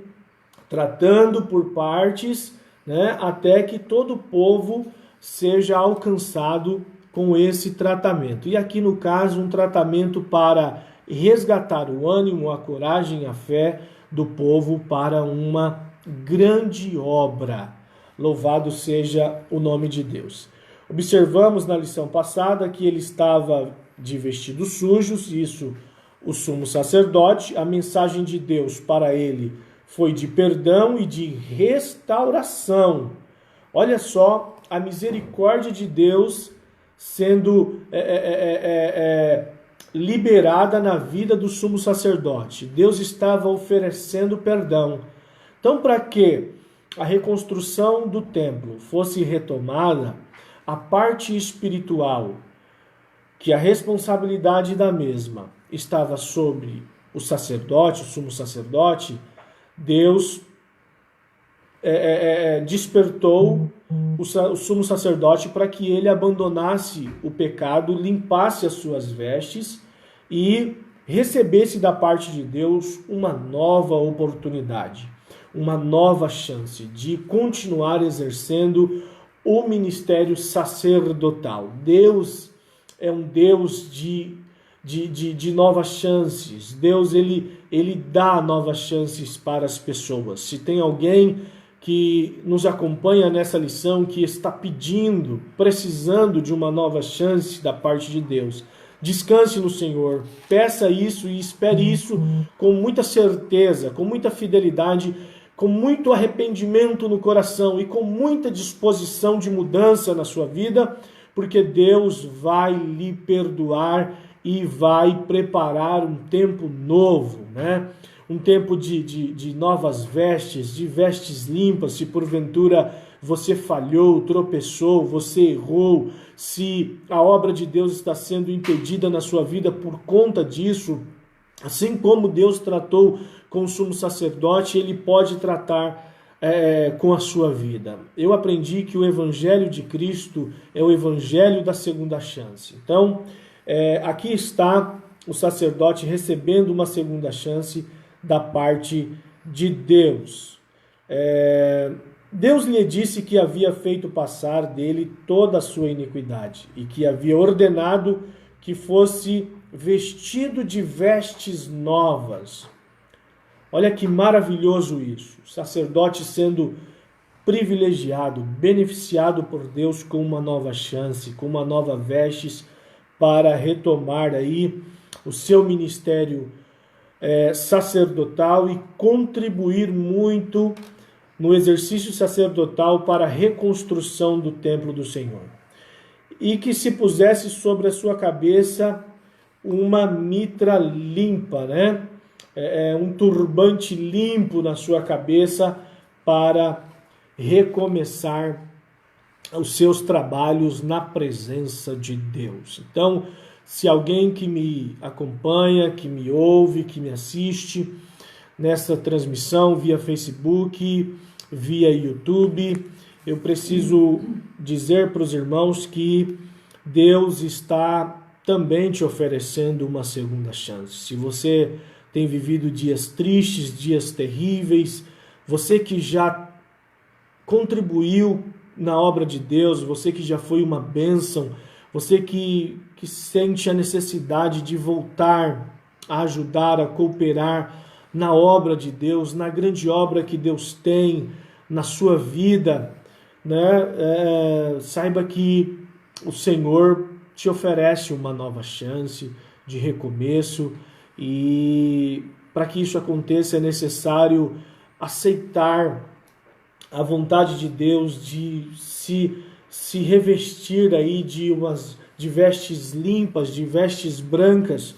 tratando por partes, né, até que todo o povo seja alcançado com esse tratamento. E aqui no caso, um tratamento para resgatar o ânimo, a coragem, a fé do povo para uma grande obra. Louvado seja o nome de Deus. Observamos na lição passada que ele estava de vestidos sujos, isso o sumo sacerdote. A mensagem de Deus para ele foi de perdão e de restauração. Olha só a misericórdia de Deus sendo liberada na vida do sumo sacerdote. Deus estava oferecendo perdão. Então, para que a reconstrução do templo fosse retomada, a parte espiritual, que a responsabilidade da mesma estava sobre o sacerdote, o sumo sacerdote, Deus despertou o sumo sacerdote para que ele abandonasse o pecado, limpasse as suas vestes e recebesse da parte de Deus uma nova oportunidade, uma nova chance de continuar exercendo o ministério sacerdotal. Deus é um Deus de novas chances. Deus, ele dá novas chances para as pessoas. Se tem alguém que nos acompanha nessa lição, que está pedindo, precisando de uma nova chance da parte de Deus, descanse no Senhor, peça isso e espere isso com muita certeza, com muita fidelidade, com muito arrependimento no coração e com muita disposição de mudança na sua vida, porque Deus vai lhe perdoar e vai preparar um tempo novo, né? Um tempo de novas vestes, de vestes limpas. Se porventura você falhou, tropeçou, você errou, se a obra de Deus está sendo impedida na sua vida por conta disso, assim como Deus tratou com o sumo sacerdote, Ele pode tratar com a sua vida. Eu aprendi que o Evangelho de Cristo é o Evangelho da segunda chance. Então, aqui está o sacerdote recebendo uma segunda chance da parte de Deus. Deus lhe disse que havia feito passar dele toda a sua iniquidade e que havia ordenado que fosse vestido de vestes novas. Olha que maravilhoso isso. O sacerdote sendo privilegiado, beneficiado por Deus com uma nova chance, com uma nova vestes para retomar aí o seu ministério sacerdotal e contribuir muito no exercício sacerdotal para a reconstrução do templo do Senhor. E que se pusesse sobre a sua cabeça uma mitra limpa, né? Um turbante limpo na sua cabeça para recomeçar os seus trabalhos na presença de Deus. Então, se alguém que me acompanha, que me ouve, que me assiste nessa transmissão via Facebook, via YouTube, eu preciso dizer para os irmãos que Deus está também te oferecendo uma segunda chance. Se você tem vivido dias tristes, dias terríveis, você que já contribuiu na obra de Deus, você que já foi uma bênção, você que sente a necessidade de voltar a ajudar, a cooperar na obra de Deus, na grande obra que Deus tem na sua vida, né? Saiba que o Senhor te oferece uma nova chance de recomeço e para que isso aconteça é necessário aceitar a vontade de Deus de se revestir aí de vestes limpas, de vestes brancas,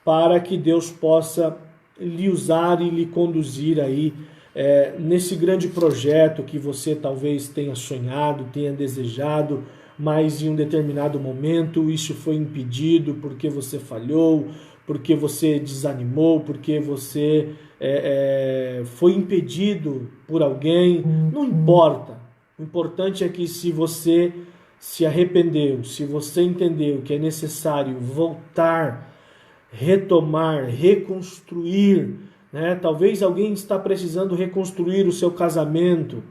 para que Deus possa lhe usar e lhe conduzir aí nesse grande projeto que você talvez tenha sonhado, tenha desejado, mas em um determinado momento isso foi impedido porque você falhou, porque você desanimou, porque você foi impedido por alguém. Não importa. O importante é que se você se arrependeu, se você entendeu que é necessário voltar, retomar, reconstruir, né? Talvez alguém está precisando reconstruir o seu casamento.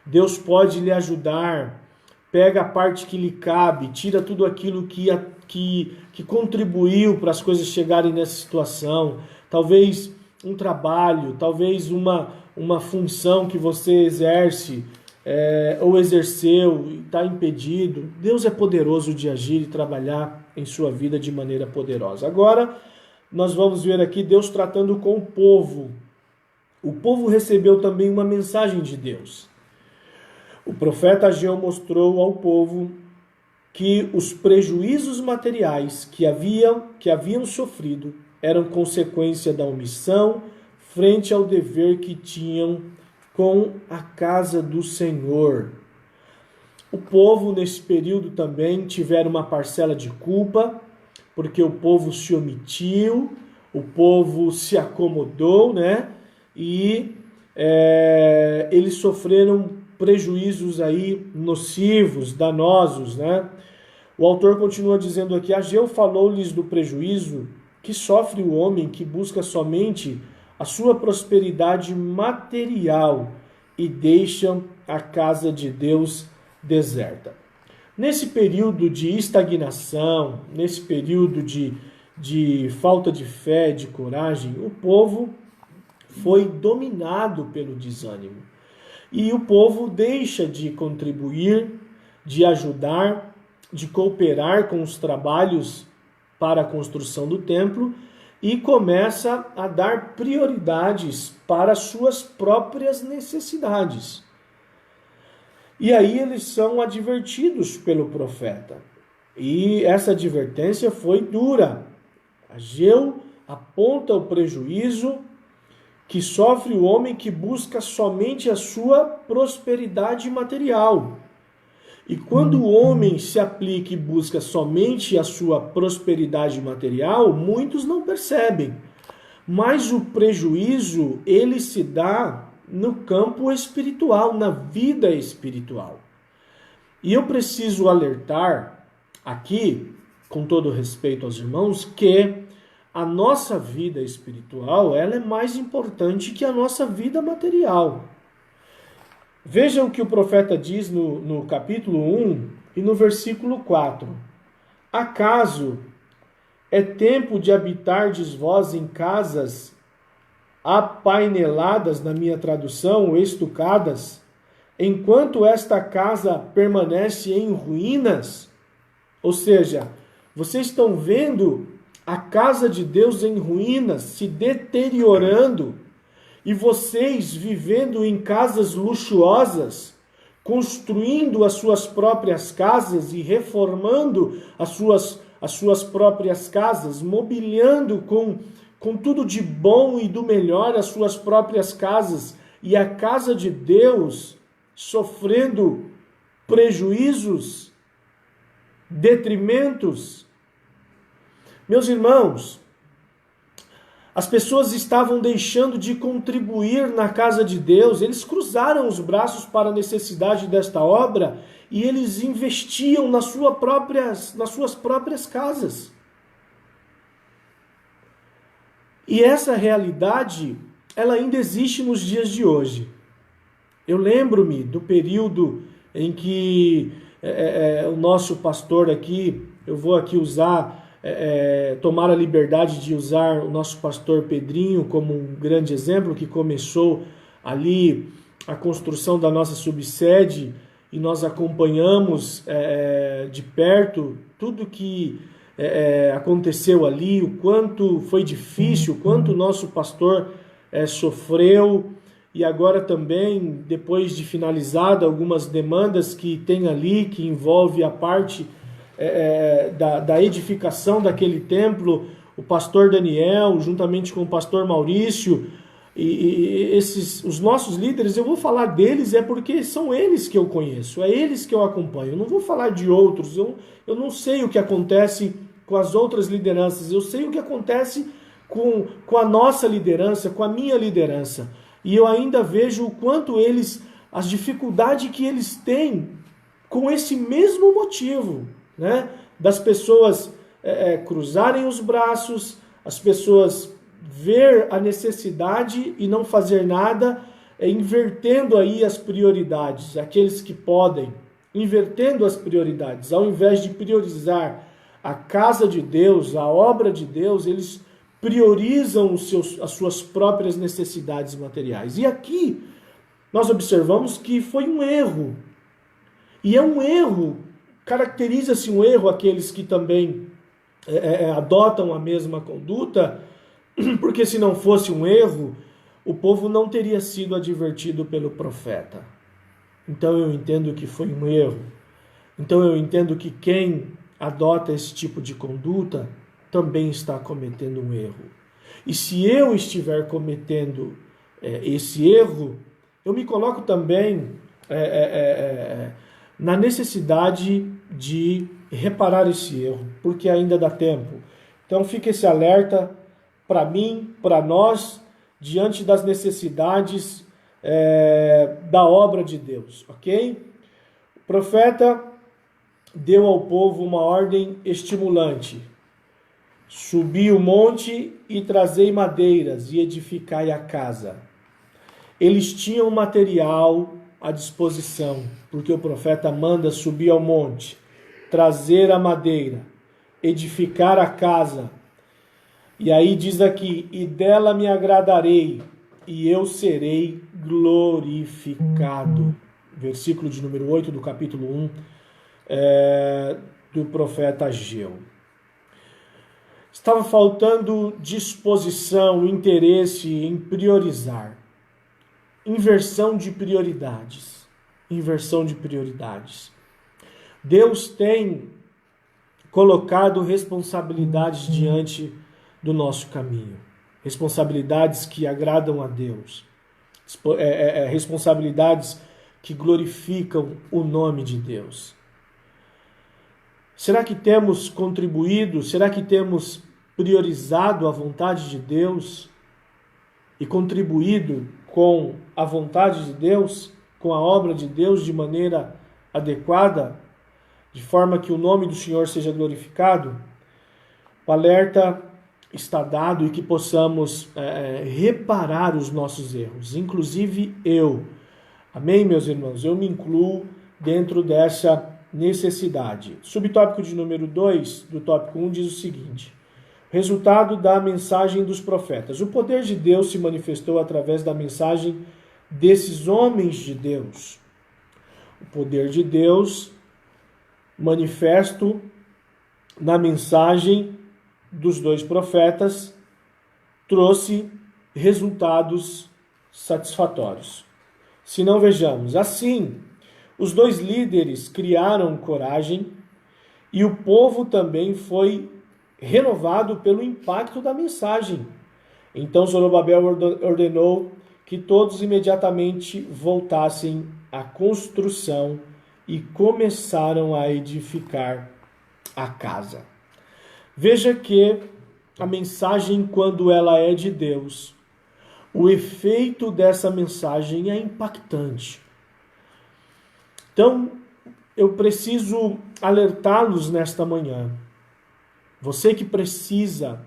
Deus pode lhe ajudar. Pega a parte que lhe cabe, tira tudo aquilo que contribuiu para as coisas chegarem nessa situação. Talvez um trabalho, talvez uma função que você exerce ou exerceu e está impedido. Deus é poderoso de agir e trabalhar em sua vida de maneira poderosa. Agora, nós vamos ver aqui Deus tratando com o povo. O povo recebeu também uma mensagem de Deus. O profeta Ageu mostrou ao povo que os prejuízos materiais que haviam sofrido eram consequência da omissão frente ao dever que tinham com a casa do Senhor. O povo, nesse período, também tiveram uma parcela de culpa, porque o povo se omitiu, o povo se acomodou, né? E eles sofreram prejuízos aí nocivos, danosos, né? O autor continua dizendo aqui: Ageu falou-lhes do prejuízo que sofre o homem que busca somente a sua prosperidade material e deixa a casa de Deus deserta. Nesse período de estagnação, nesse período de falta de fé, de coragem, o povo foi dominado pelo desânimo. E o povo deixa de contribuir, de ajudar, de cooperar com os trabalhos para a construção do templo e começa a dar prioridades para suas próprias necessidades. E aí eles são advertidos pelo profeta. E essa advertência foi dura. Ageu aponta o prejuízo que sofre o homem que busca somente a sua prosperidade material. E quando o homem se aplica e busca somente a sua prosperidade material, muitos não percebem. Mas o prejuízo, ele se dá no campo espiritual, na vida espiritual. E eu preciso alertar aqui, com todo respeito aos irmãos, que a nossa vida espiritual, ela é mais importante que a nossa vida material. Vejam o que o profeta diz no capítulo 1 e no versículo 4. Acaso é tempo de habitardes vós em casas apaineladas, na minha tradução, estucadas, enquanto esta casa permanece em ruínas? Ou seja, vocês estão vendo a casa de Deus em ruínas, se deteriorando, e vocês vivendo em casas luxuosas, construindo as suas próprias casas e reformando as suas próprias casas, mobiliando com tudo de bom e do melhor as suas próprias casas, e a casa de Deus sofrendo prejuízos, detrimentos. Meus irmãos, as pessoas estavam deixando de contribuir na casa de Deus, eles cruzaram os braços para a necessidade desta obra e eles investiam nas suas próprias casas. E essa realidade, ela ainda existe nos dias de hoje. Eu lembro-me do período em que o nosso pastor aqui, eu vou aqui tomar a liberdade de usar o nosso pastor Pedrinho como um grande exemplo, que começou ali a construção da nossa subsede e nós acompanhamos de perto tudo que aconteceu ali, o quanto foi difícil, o quanto o nosso pastor sofreu, e agora também, depois de finalizada algumas demandas que tem ali, que envolve a parte da edificação daquele templo, o pastor Daniel, juntamente com o pastor Maurício, e os nossos líderes, eu vou falar deles porque são eles que eu conheço, é eles que eu acompanho, eu não vou falar de outros, eu não sei o que acontece com as outras lideranças, eu sei o que acontece com a nossa liderança, com a minha liderança, e eu ainda vejo o quanto as dificuldades que eles têm com esse mesmo motivo, né? Das pessoas cruzarem os braços, as pessoas ver a necessidade e não fazer nada, invertendo aí as prioridades, aqueles que podem, invertendo as prioridades, ao invés de priorizar a casa de Deus, a obra de Deus, eles priorizam as suas próprias necessidades materiais. E aqui nós observamos que foi um erro. E é um erro, caracteriza-se um erro aqueles que também adotam a mesma conduta, porque se não fosse um erro, o povo não teria sido advertido pelo profeta. Então eu entendo que foi um erro. Então eu entendo que quem adota esse tipo de conduta também está cometendo um erro. E se eu estiver cometendo esse erro, eu me coloco também na necessidade de reparar esse erro, porque ainda dá tempo. Então fica esse alerta para mim, para nós, diante das necessidades da obra de Deus, ok? O profeta deu ao povo uma ordem estimulante: subi o monte e trazei madeiras e edificai a casa. Eles tinham material, à disposição, porque o profeta manda subir ao monte, trazer a madeira, edificar a casa. E aí diz aqui, e dela me agradarei, e eu serei glorificado. Versículo de número 8 do capítulo 1 do profeta Ageu. Estava faltando disposição, interesse em priorizar. Inversão de prioridades. Inversão de prioridades. Deus tem colocado responsabilidades diante do nosso caminho. Responsabilidades que agradam a Deus. Responsabilidades que glorificam o nome de Deus. Será que temos contribuído? Será que temos priorizado a vontade de Deus e contribuído com a vontade de Deus, com a obra de Deus de maneira adequada, de forma que o nome do Senhor seja glorificado? O alerta está dado e que possamos reparar os nossos erros, inclusive eu. Amém, meus irmãos? Eu me incluo dentro dessa necessidade. Subtópico de número 2 do tópico 1 diz o seguinte: resultado da mensagem dos profetas. O poder de Deus se manifestou através da mensagem desses homens de Deus. O poder de Deus manifesto na mensagem dos dois profetas trouxe resultados satisfatórios. Se não, vejamos. Assim, os dois líderes criaram coragem e o povo também foi renovado pelo impacto da mensagem. Então Zorobabel ordenou que todos imediatamente voltassem à construção e começaram a edificar a casa. Veja que a mensagem, quando ela é de Deus, o efeito dessa mensagem é impactante. Então, eu preciso alertá-los nesta manhã. Você que precisa,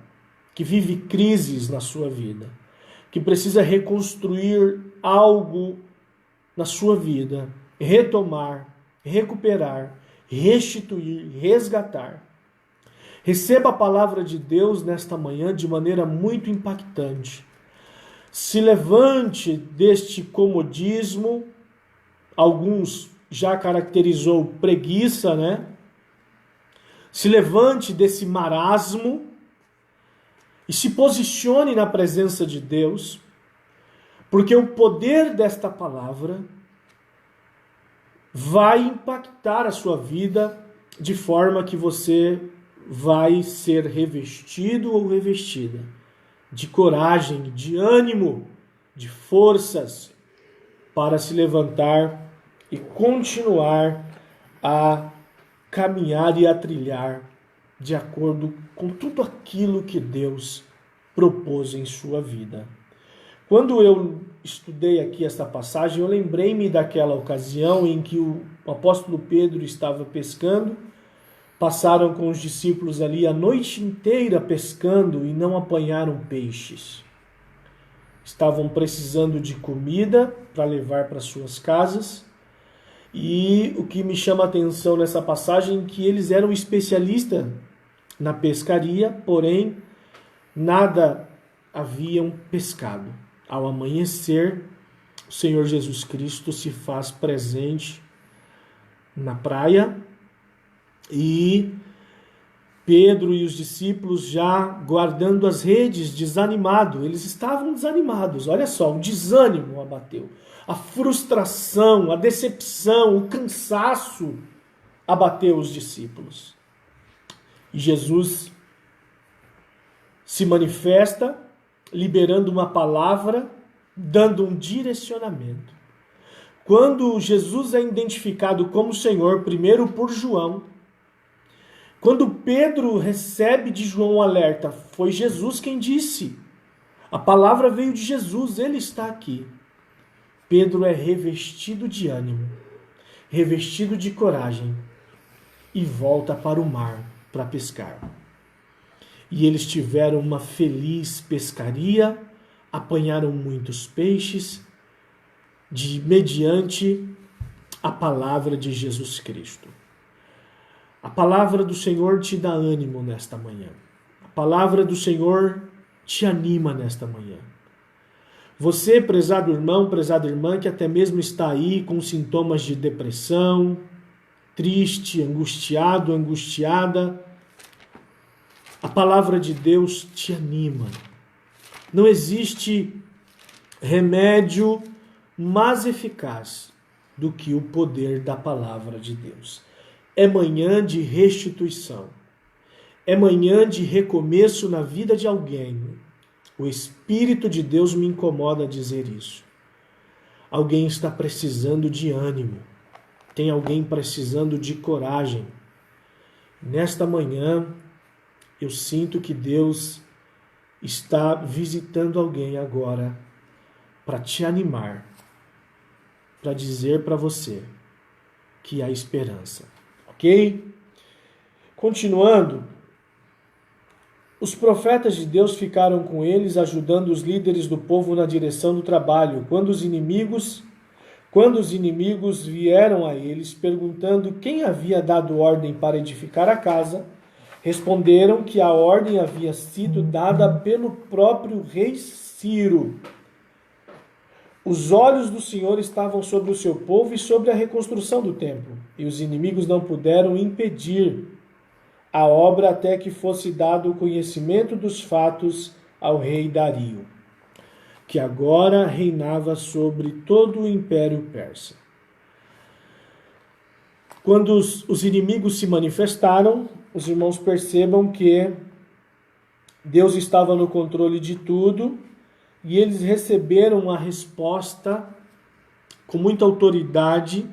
que vive crises na sua vida, que precisa reconstruir algo na sua vida, retomar, recuperar, restituir, resgatar. Receba a palavra de Deus nesta manhã de maneira muito impactante. Se levante deste comodismo, alguns já caracterizou preguiça, né? Se levante desse marasmo e se posicione na presença de Deus, porque o poder desta palavra vai impactar a sua vida de forma que você vai ser revestido ou revestida de coragem, de ânimo, de forças para se levantar e continuar a caminhar e a trilhar de acordo com tudo aquilo que Deus propôs em sua vida. Quando eu estudei aqui esta passagem, eu lembrei-me daquela ocasião em que o apóstolo Pedro estava pescando. Passaram com os discípulos ali a noite inteira pescando e não apanharam peixes. Estavam precisando de comida para levar para suas casas. E o que me chama a atenção nessa passagem é que eles eram especialistas na pescaria, porém nada haviam pescado. Ao amanhecer, o Senhor Jesus Cristo se faz presente na praia e Pedro e os discípulos já guardando as redes, desanimados. Eles estavam desanimados. Olha só, o desânimo abateu. A frustração, a decepção, o cansaço abateu os discípulos. E Jesus se manifesta liberando uma palavra, dando um direcionamento. Quando Jesus é identificado como Senhor, primeiro por João, quando Pedro recebe de João o alerta, foi Jesus quem disse. A palavra veio de Jesus, ele está aqui. Pedro é revestido de ânimo, revestido de coragem e volta para o mar para pescar. E eles tiveram uma feliz pescaria, apanharam muitos peixes mediante a palavra de Jesus Cristo. A palavra do Senhor te dá ânimo nesta manhã. A palavra do Senhor te anima nesta manhã. Você, prezado irmão, prezada irmã, que até mesmo está aí com sintomas de depressão, triste, angustiado, angustiada, a palavra de Deus te anima. Não existe remédio mais eficaz do que o poder da palavra de Deus. É manhã de restituição. É manhã de recomeço na vida de alguém. O Espírito de Deus me incomoda a dizer isso. Alguém está precisando de ânimo. Tem alguém precisando de coragem. Nesta manhã, eu sinto que Deus está visitando alguém agora para te animar, para dizer para você que há esperança. Ok? Continuando, os profetas de Deus ficaram com eles, ajudando os líderes do povo na direção do trabalho. Quando os inimigos vieram a eles, perguntando quem havia dado ordem para edificar a casa, responderam que a ordem havia sido dada pelo próprio rei Ciro. Os olhos do Senhor estavam sobre o seu povo e sobre a reconstrução do templo, e os inimigos não puderam impedir a obra até que fosse dado o conhecimento dos fatos ao rei Dario, que agora reinava sobre todo o Império Persa. Quando os inimigos se manifestaram, os irmãos percebam que Deus estava no controle de tudo e eles receberam a resposta com muita autoridade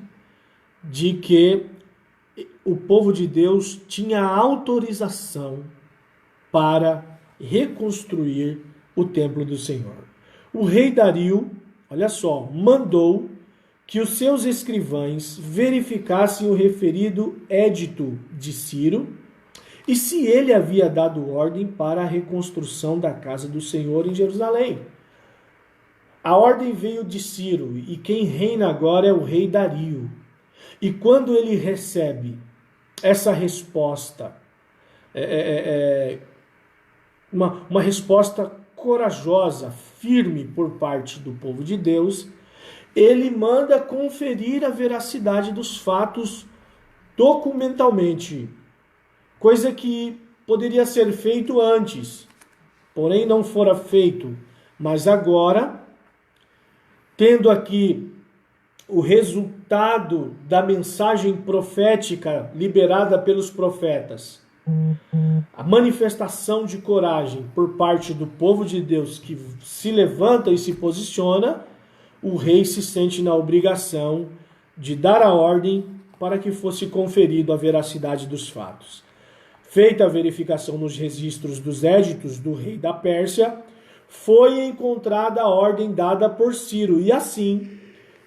de que o povo de Deus tinha autorização para reconstruir o templo do Senhor. O rei Dario, olha só, mandou que os seus escrivães verificassem o referido édito de Ciro e se ele havia dado ordem para a reconstrução da casa do Senhor em Jerusalém. A ordem veio de Ciro e quem reina agora é o rei Dario. E quando ele recebe essa resposta, uma resposta corajosa, firme por parte do povo de Deus, ele manda conferir a veracidade dos fatos documentalmente, coisa que poderia ser feito antes, porém não fora feito. Mas agora, tendo aqui o resultado da mensagem profética liberada pelos profetas, a manifestação de coragem por parte do povo de Deus que se levanta e se posiciona, o rei se sente na obrigação de dar a ordem para que fosse conferido a veracidade dos fatos. Feita a verificação nos registros dos éditos do rei da Pérsia, foi encontrada a ordem dada por Ciro, e assim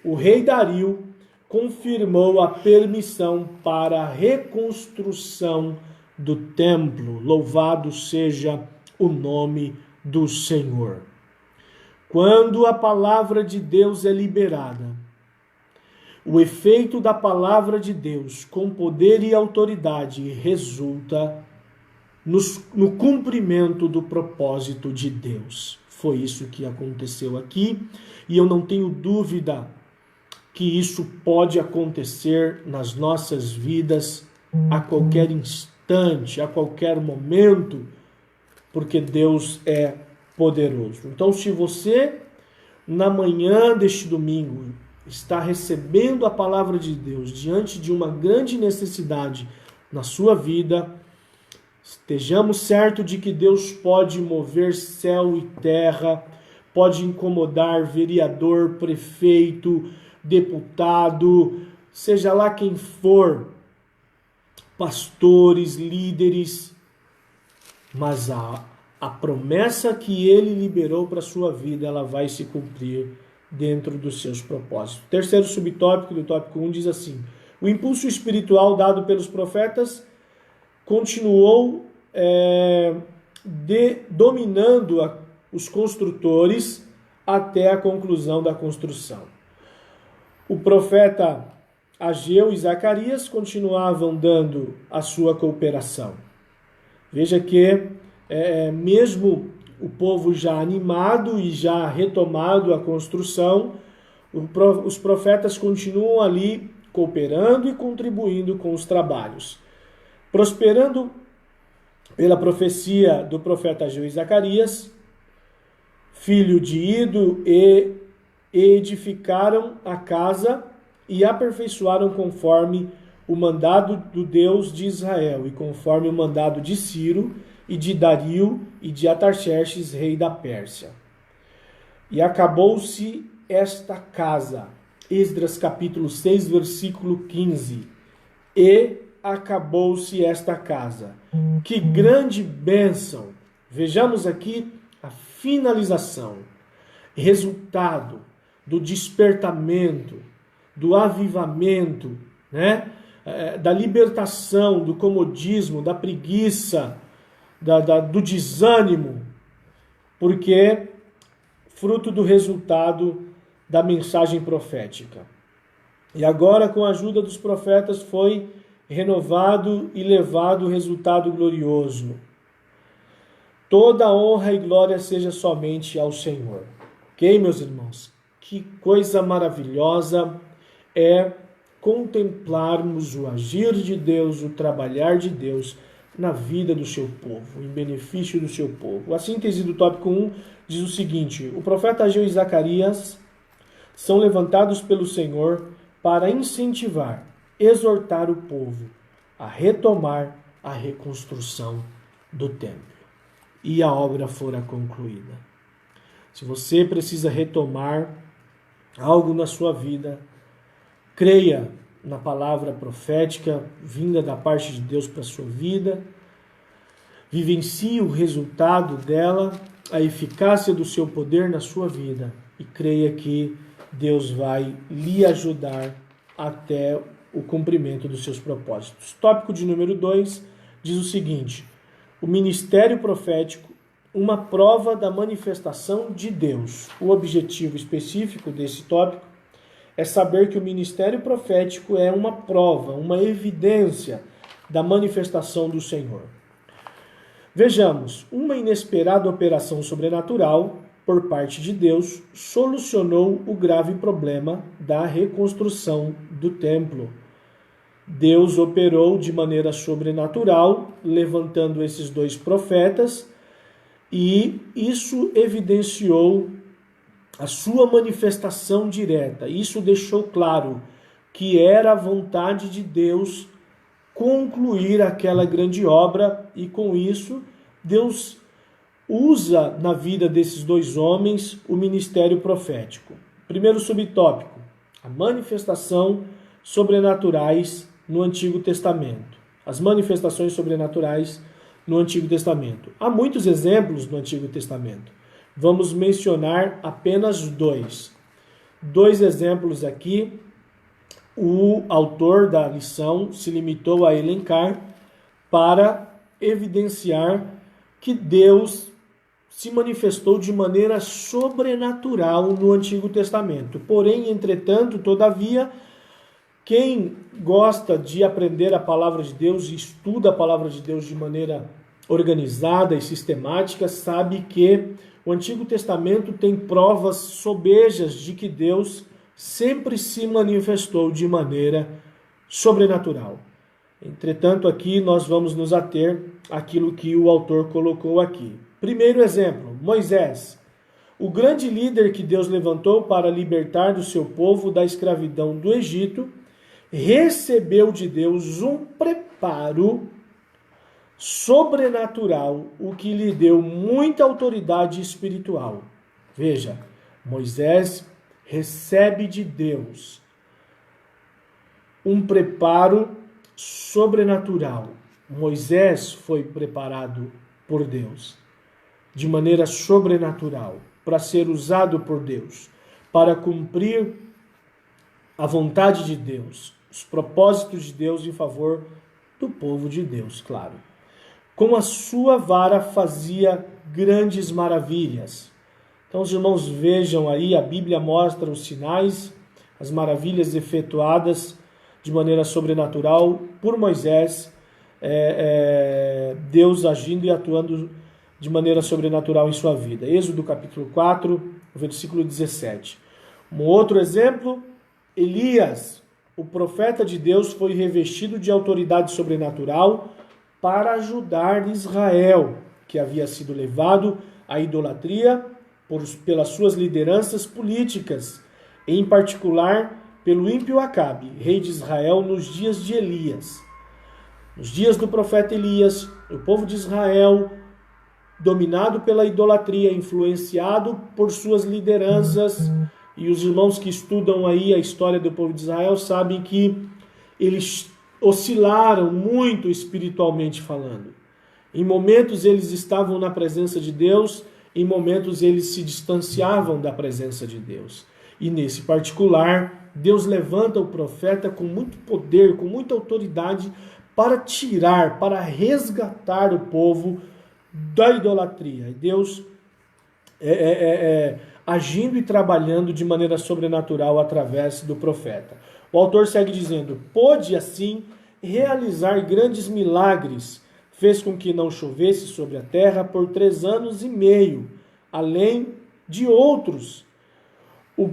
o rei Dario confirmou a permissão para a reconstrução do templo. Louvado seja o nome do Senhor. Quando a palavra de Deus é liberada, o efeito da palavra de Deus com poder e autoridade resulta no cumprimento do propósito de Deus. Foi isso que aconteceu aqui, e eu não tenho dúvida que isso pode acontecer nas nossas vidas a qualquer instante, a qualquer momento, porque Deus é poderoso. Então, se você, na manhã deste domingo, está recebendo a palavra de Deus diante de uma grande necessidade na sua vida, estejamos certos de que Deus pode mover céu e terra, pode incomodar vereador, prefeito, deputado, seja lá quem for, pastores, líderes, mas a promessa que ele liberou para a sua vida, ela vai se cumprir dentro dos seus propósitos. O terceiro subtópico do tópico 1 diz assim: o impulso espiritual dado pelos profetas continuou dominando os construtores até a conclusão da construção. O profeta Ageu e Zacarias continuavam dando a sua cooperação. Veja que, mesmo o povo já animado e já retomado a construção, os profetas continuam ali cooperando e contribuindo com os trabalhos. Prosperando pela profecia do profeta Ageu e Zacarias, filho de Ido, e edificaram a casa e aperfeiçoaram conforme o mandado do Deus de Israel e conforme o mandado de Ciro e de Dario e de Atarxerxes, rei da Pérsia. E acabou-se esta casa. Esdras capítulo 6, versículo 15. E acabou-se esta casa. Que grande bênção! Vejamos aqui a finalização, resultado do despertamento, do avivamento, né? Da libertação, do comodismo, da preguiça, do desânimo, porque fruto do resultado da mensagem profética. E agora, com a ajuda dos profetas, foi renovado e levado o resultado glorioso. Toda honra e glória seja somente ao Senhor. Ok, meus irmãos? Que coisa maravilhosa é contemplarmos o agir de Deus, o trabalhar de Deus na vida do seu povo, em benefício do seu povo. A síntese do tópico 1 diz o seguinte: o profeta Ageu e Zacarias são levantados pelo Senhor para incentivar, exortar o povo a retomar a reconstrução do templo. E a obra fora concluída. Se você precisa retomar algo na sua vida, creia na palavra profética vinda da parte de Deus para a sua vida, vivencie o resultado dela, a eficácia do seu poder na sua vida e creia que Deus vai lhe ajudar até o cumprimento dos seus propósitos. Tópico de número 2 diz o seguinte: o ministério profético, uma prova da manifestação de Deus. O objetivo específico desse tópico é saber que o ministério profético é uma prova, uma evidência da manifestação do Senhor. Vejamos, uma inesperada operação sobrenatural por parte de Deus solucionou o grave problema da reconstrução do templo. Deus operou de maneira sobrenatural, levantando esses dois profetas, e isso evidenciou a sua manifestação direta. Isso deixou claro que era a vontade de Deus concluir aquela grande obra, e com isso Deus usa na vida desses dois homens o ministério profético. Primeiro subtópico: a manifestação sobrenaturais no Antigo Testamento. As manifestações sobrenaturais no Antigo Testamento. Há muitos exemplos no Antigo Testamento. Vamos mencionar apenas dois. Dois exemplos aqui. O autor da lição se limitou a elencar para evidenciar que Deus se manifestou de maneira sobrenatural no Antigo Testamento. Porém, entretanto, todavia, quem gosta de aprender a palavra de Deus e estuda a palavra de Deus de maneira organizada e sistemática, sabe que o Antigo Testamento tem provas sobejas de que Deus sempre se manifestou de maneira sobrenatural. Entretanto, aqui nós vamos nos ater àquilo que o autor colocou aqui. Primeiro exemplo, Moisés, o grande líder que Deus levantou para libertar do seu povo da escravidão do Egito, recebeu de Deus um preparo sobrenatural, o que lhe deu muita autoridade espiritual. Veja, Moisés recebe de Deus um preparo sobrenatural. Moisés foi preparado por Deus de maneira sobrenatural para ser usado por Deus, para cumprir a vontade de Deus, os propósitos de Deus em favor do povo de Deus, claro. Com a sua vara fazia grandes maravilhas. Então os irmãos vejam aí, a Bíblia mostra os sinais as maravilhas efetuadas de maneira sobrenatural por Moisés, Deus agindo e atuando de maneira sobrenatural em sua vida. Êxodo capítulo 4, versículo 17. Um outro exemplo, Elias, o profeta de Deus, foi revestido de autoridade sobrenatural para ajudar Israel, que havia sido levado à idolatria pelas suas lideranças políticas, em particular pelo ímpio Acabe, rei de Israel, nos dias de Elias. Nos dias do profeta Elias, o povo de Israel, dominado pela idolatria, influenciado por suas lideranças, e os irmãos que estudam aí a história do povo de Israel sabem que eles oscilaram muito espiritualmente falando. Em momentos eles estavam na presença de Deus, em momentos eles se distanciavam da presença de Deus. E nesse particular, Deus levanta o profeta com muito poder, com muita autoridade, para tirar, para resgatar o povo da idolatria. Deus agindo e trabalhando de maneira sobrenatural através do profeta. O autor segue dizendo: pôde assim realizar grandes milagres, fez com que não chovesse sobre a terra por 3 anos e meio, além de outros. O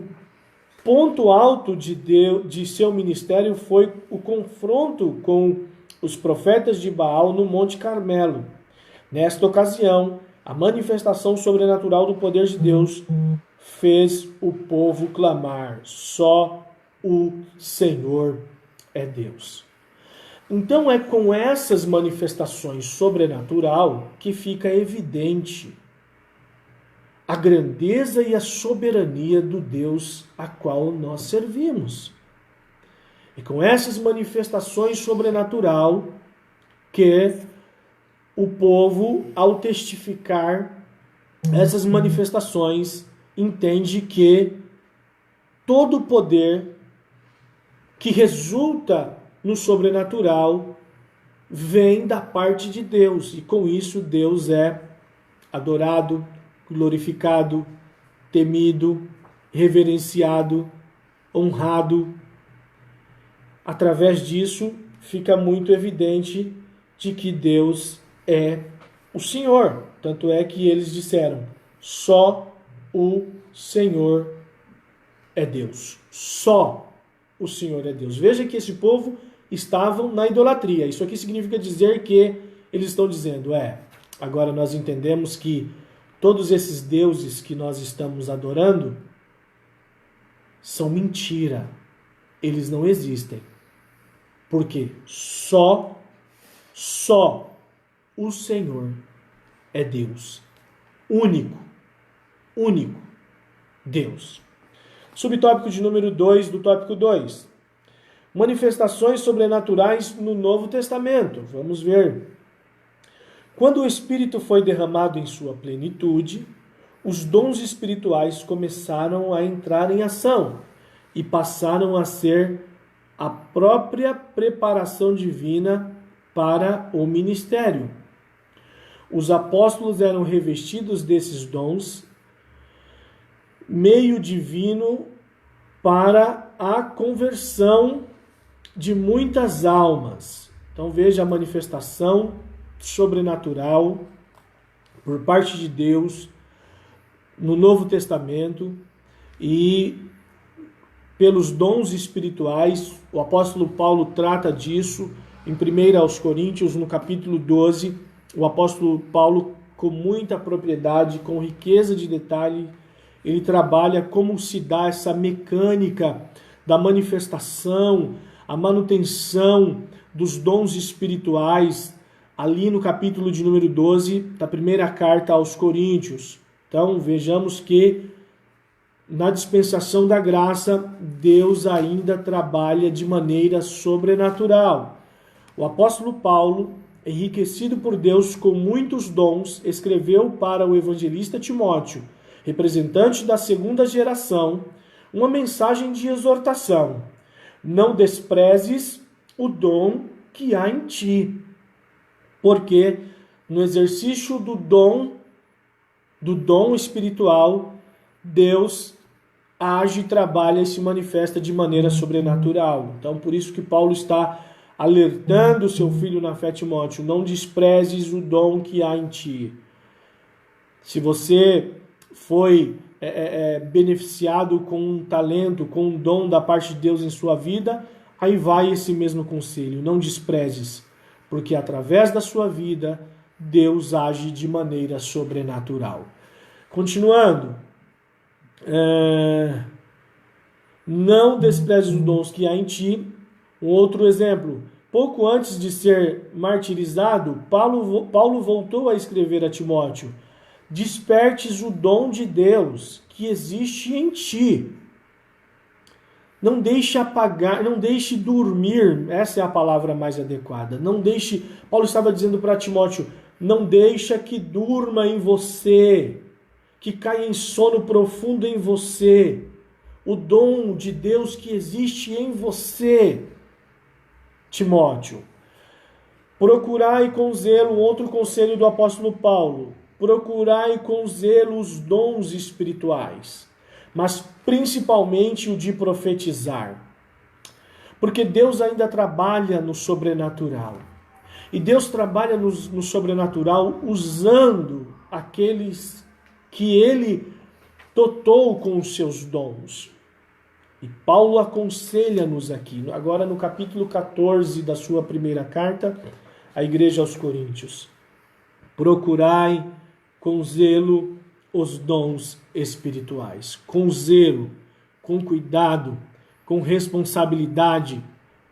ponto alto de seu ministério foi o confronto com os profetas de Baal no Monte Carmelo. Nesta ocasião, a manifestação sobrenatural do poder de Deus fez o povo clamar: só o Senhor é Deus. Então é com essas manifestações sobrenatural que fica evidente a grandeza e a soberania do Deus a qual nós servimos. E com essas manifestações sobrenatural que o povo, ao testificar essas manifestações, entende que todo o poder que resulta no sobrenatural vem da parte de Deus. E com isso Deus é adorado, glorificado, temido, reverenciado, honrado. Através disso fica muito evidente de que Deus é o Senhor. Tanto é que eles disseram: só o Senhor é Deus. Só o Senhor é Deus. Veja que esse povo estavam na idolatria. Isso aqui significa dizer que eles estão dizendo: agora nós entendemos que todos esses deuses que nós estamos adorando são mentira. Eles não existem. Porque só o Senhor é Deus. Único Deus. Subtópico de número 2 do tópico 2. Manifestações sobrenaturais no Novo Testamento. Vamos ver. Quando o Espírito foi derramado em sua plenitude, os dons espirituais começaram a entrar em ação e passaram a ser a própria preparação divina para o ministério. Os apóstolos eram revestidos desses dons, meio divino para a conversão de muitas almas. Então veja a manifestação sobrenatural por parte de Deus no Novo Testamento e pelos dons espirituais. O apóstolo Paulo trata disso em 1 aos Coríntios, no capítulo 12. O apóstolo Paulo, com muita propriedade, com riqueza de detalhe, ele trabalha como se dá essa mecânica da manifestação, a manutenção dos dons espirituais, ali no capítulo de número 12 da primeira carta aos Coríntios. Então vejamos que na dispensação da graça, Deus ainda trabalha de maneira sobrenatural. O apóstolo Paulo, enriquecido por Deus com muitos dons, escreveu para o evangelista Timóteo, representante da segunda geração, uma mensagem de exortação: não desprezes o dom que há em ti, porque no exercício do dom espiritual, Deus age, trabalha e se manifesta de maneira sobrenatural. Então, por isso que Paulo está alertando o seu filho na fé, Timóteo: não desprezes o dom que há em ti. Se você foi beneficiado com um talento, com um dom da parte de Deus em sua vida, aí vai esse mesmo conselho: não desprezes, porque através da sua vida Deus age de maneira sobrenatural. Continuando, não desprezes os dons que há em ti. Um outro exemplo: pouco antes de ser martirizado, Paulo voltou a escrever a Timóteo: despertes o dom de Deus que existe em ti. Não deixe apagar, não deixe dormir, essa é a palavra mais adequada. Não deixe, Paulo estava dizendo para Timóteo: não deixa que durma em você, que caia em sono profundo em você, o dom de Deus que existe em você, Timóteo. Procurai com zelo, outro conselho do apóstolo Paulo: procurai com zelo os dons espirituais, mas principalmente o de profetizar. Porque Deus ainda trabalha no sobrenatural. E Deus trabalha no sobrenatural usando aqueles que Ele dotou com os seus dons. E Paulo aconselha-nos aqui, agora no capítulo 14 da sua primeira carta à igreja aos Coríntios: procurai com zelo os dons espirituais. Com zelo, com cuidado, com responsabilidade.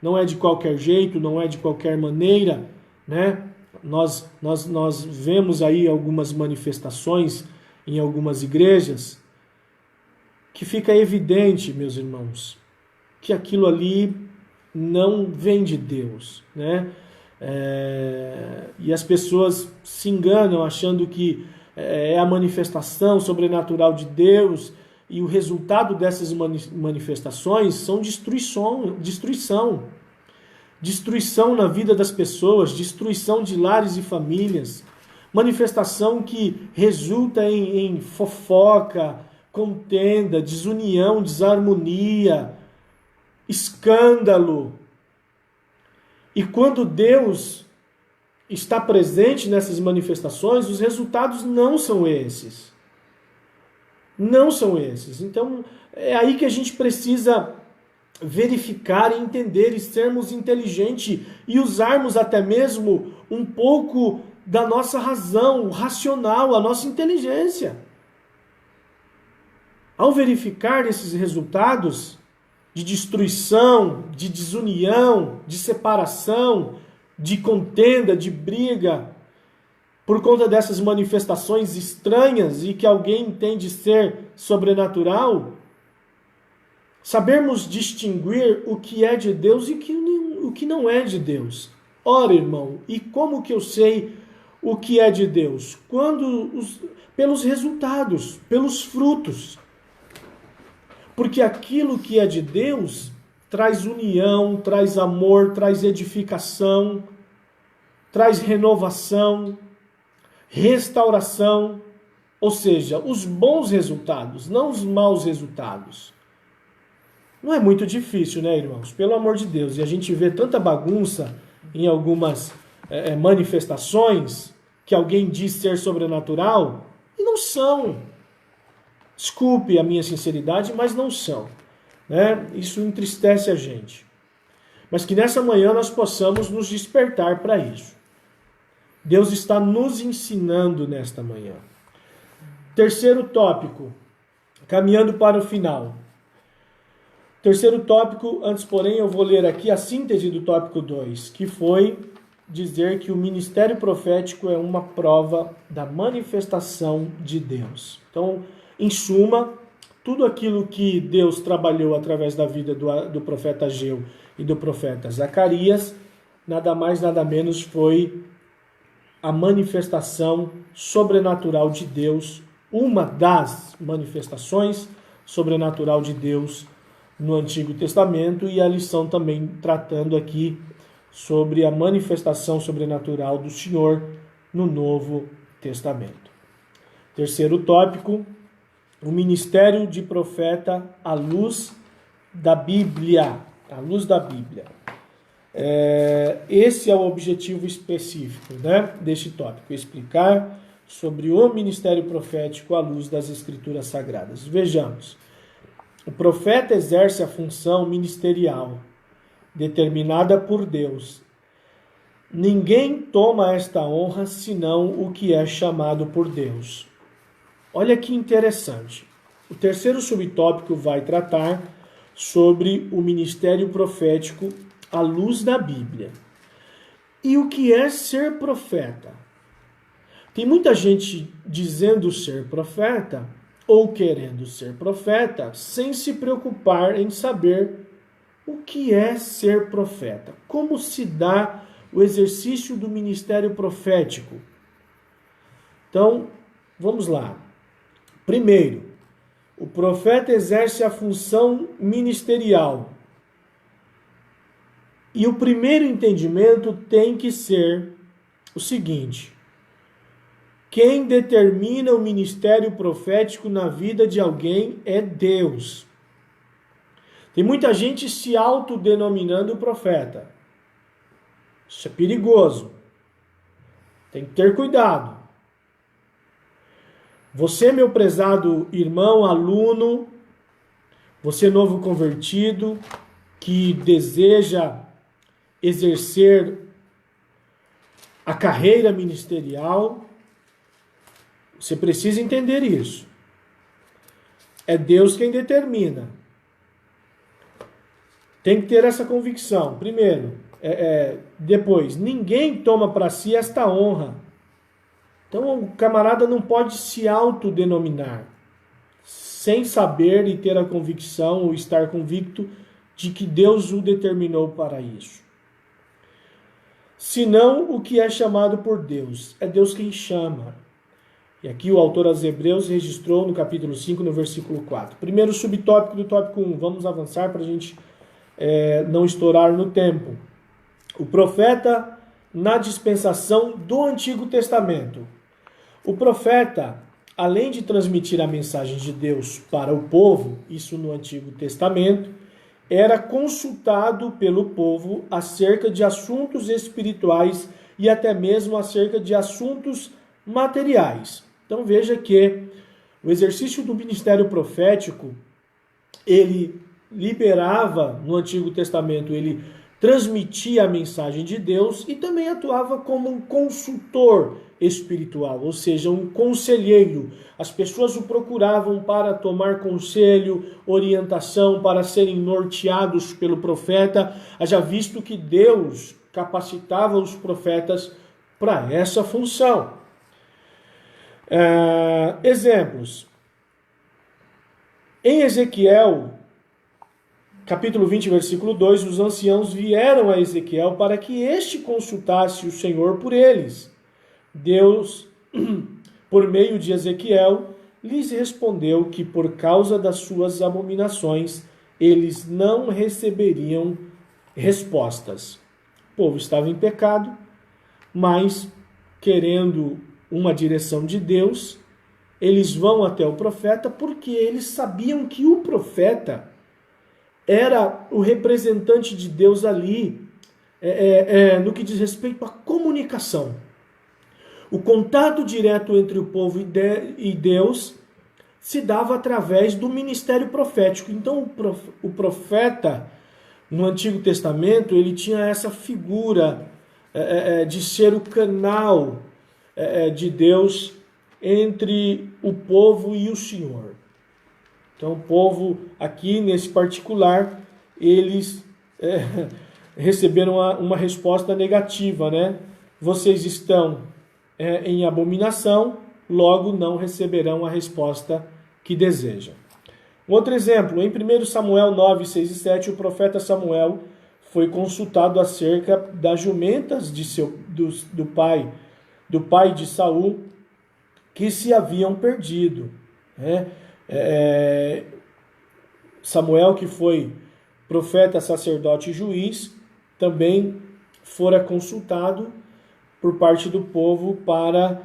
Não é de qualquer jeito, não é de qualquer maneira, né? Nós vemos aí algumas manifestações em algumas igrejas que fica evidente, meus irmãos, que aquilo ali não vem de Deus, né? E as pessoas se enganam achando que é a manifestação sobrenatural de Deus, e o resultado dessas manifestações são destruição na vida das pessoas, destruição de lares e famílias, manifestação que resulta em fofoca, contenda, desunião, desarmonia, escândalo. E quando Deus está presente nessas manifestações, os resultados não são esses. Não são esses. Então, é aí que a gente precisa verificar e entender e sermos inteligentes e usarmos até mesmo um pouco da nossa razão, o racional, a nossa inteligência. Ao verificar esses resultados de destruição, de desunião, de separação, de contenda, de briga, por conta dessas manifestações estranhas e que alguém entende ser sobrenatural, sabermos distinguir o que é de Deus e o que não é de Deus. Ora, irmão, e como que eu sei o que é de Deus? Pelos resultados, pelos frutos. Porque aquilo que é de Deus traz união, traz amor, traz edificação, traz renovação, restauração, ou seja, os bons resultados, não os maus resultados. Não é muito difícil, né, irmãos? Pelo amor de Deus. E a gente vê tanta bagunça em algumas manifestações que alguém diz ser sobrenatural e não são. Desculpe a minha sinceridade, mas não são. Né? Isso entristece a gente. Mas que nessa manhã nós possamos nos despertar para isso. Deus está nos ensinando nesta manhã. Terceiro tópico, caminhando para o final. Terceiro tópico, antes porém eu vou ler aqui a síntese do tópico 2, que foi dizer que o ministério profético é uma prova da manifestação de Deus. Então, em suma, tudo aquilo que Deus trabalhou através da vida do profeta Ageu e do profeta Zacarias, nada mais, nada menos foi a manifestação sobrenatural de Deus, uma das manifestações sobrenatural de Deus no Antigo Testamento, e a lição também tratando aqui sobre a manifestação sobrenatural do Senhor no Novo Testamento. Terceiro tópico, o ministério de profeta à luz da Bíblia. À luz da Bíblia. Esse é o objetivo específico, né, deste tópico, explicar sobre o ministério profético à luz das Escrituras Sagradas. Vejamos, o profeta exerce a função ministerial determinada por Deus. Ninguém toma esta honra senão o que é chamado por Deus. Olha que interessante. O terceiro subtópico vai tratar sobre o ministério profético à luz da Bíblia. E o que é ser profeta? Tem muita gente dizendo ser profeta ou querendo ser profeta sem se preocupar em saber o que é ser profeta. Como se dá o exercício do ministério profético? Então, vamos lá. Primeiro, o profeta exerce a função ministerial. E o primeiro entendimento tem que ser o seguinte: quem determina o ministério profético na vida de alguém é Deus. Tem muita gente se autodenominando profeta. Isso é perigoso. Tem que ter cuidado. Você, meu prezado irmão, aluno, você novo convertido, que deseja exercer a carreira ministerial, você precisa entender isso. É Deus quem determina. Tem que ter essa convicção. Primeiro, depois, ninguém toma para si esta honra. Então o camarada não pode se autodenominar sem saber e ter a convicção ou estar convicto de que Deus o determinou para isso. Senão o que é chamado por Deus. É Deus quem chama. E aqui o autor aos Hebreus registrou no capítulo 5, no versículo 4. Primeiro subtópico do tópico 1. Vamos avançar para a gente não estourar no tempo. O profeta na dispensação do Antigo Testamento. O profeta, além de transmitir a mensagem de Deus para o povo, isso no Antigo Testamento, era consultado pelo povo acerca de assuntos espirituais e até mesmo acerca de assuntos materiais. Então veja que o exercício do ministério profético, ele liberava no Antigo Testamento, ele transmitia a mensagem de Deus e também atuava como um consultor espiritual, ou seja, um conselheiro. As pessoas o procuravam para tomar conselho, orientação, para serem norteados pelo profeta, haja visto que Deus capacitava os profetas para essa função. Exemplos. Em Ezequiel, capítulo 20, versículo 2, os anciãos vieram a Ezequiel para que este consultasse o Senhor por eles. Deus, por meio de Ezequiel, lhes respondeu que por causa das suas abominações, eles não receberiam respostas. O povo estava em pecado, mas querendo uma direção de Deus, eles vão até o profeta porque eles sabiam que o profeta era o representante de Deus ali, no que diz respeito à comunicação. O contato direto entre o povo e Deus se dava através do ministério profético. Então o profeta, no Antigo Testamento, ele tinha essa figura de ser o canal de Deus entre o povo e o Senhor. Então o povo, aqui nesse particular, eles receberam uma resposta negativa, né? Vocês estão em abominação, logo não receberão a resposta que desejam. Um outro exemplo, em 1 Samuel 9, 6 e 7, o profeta Samuel foi consultado acerca das jumentas do pai de Saul, que se haviam perdido. Samuel, que foi profeta, sacerdote e juiz, também fora consultado por parte do povo para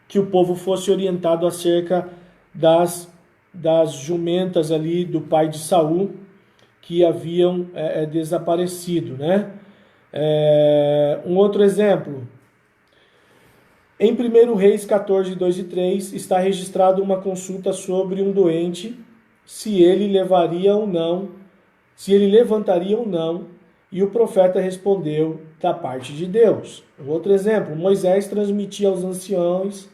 que o povo fosse orientado acerca das jumentas ali do pai de Saul, que haviam desaparecido, né? Um outro exemplo, em 1 Reis 14, 2 e 3, está registrado uma consulta sobre um doente, se ele levantaria ou não, e o profeta respondeu da parte de Deus. Um outro exemplo, Moisés transmitia aos anciões,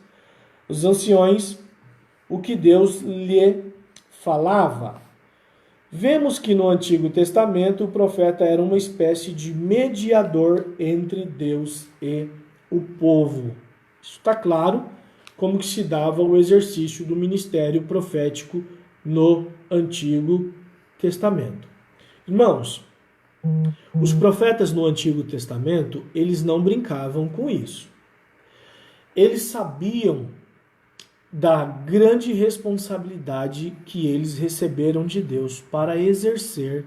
o que Deus lhe falava. Vemos que no Antigo Testamento o profeta era uma espécie de mediador entre Deus e o povo. Isso está claro como que se dava o exercício do ministério profético no Antigo Testamento. Irmãos, os profetas no Antigo Testamento, eles não brincavam com isso. Eles sabiam da grande responsabilidade que eles receberam de Deus para exercer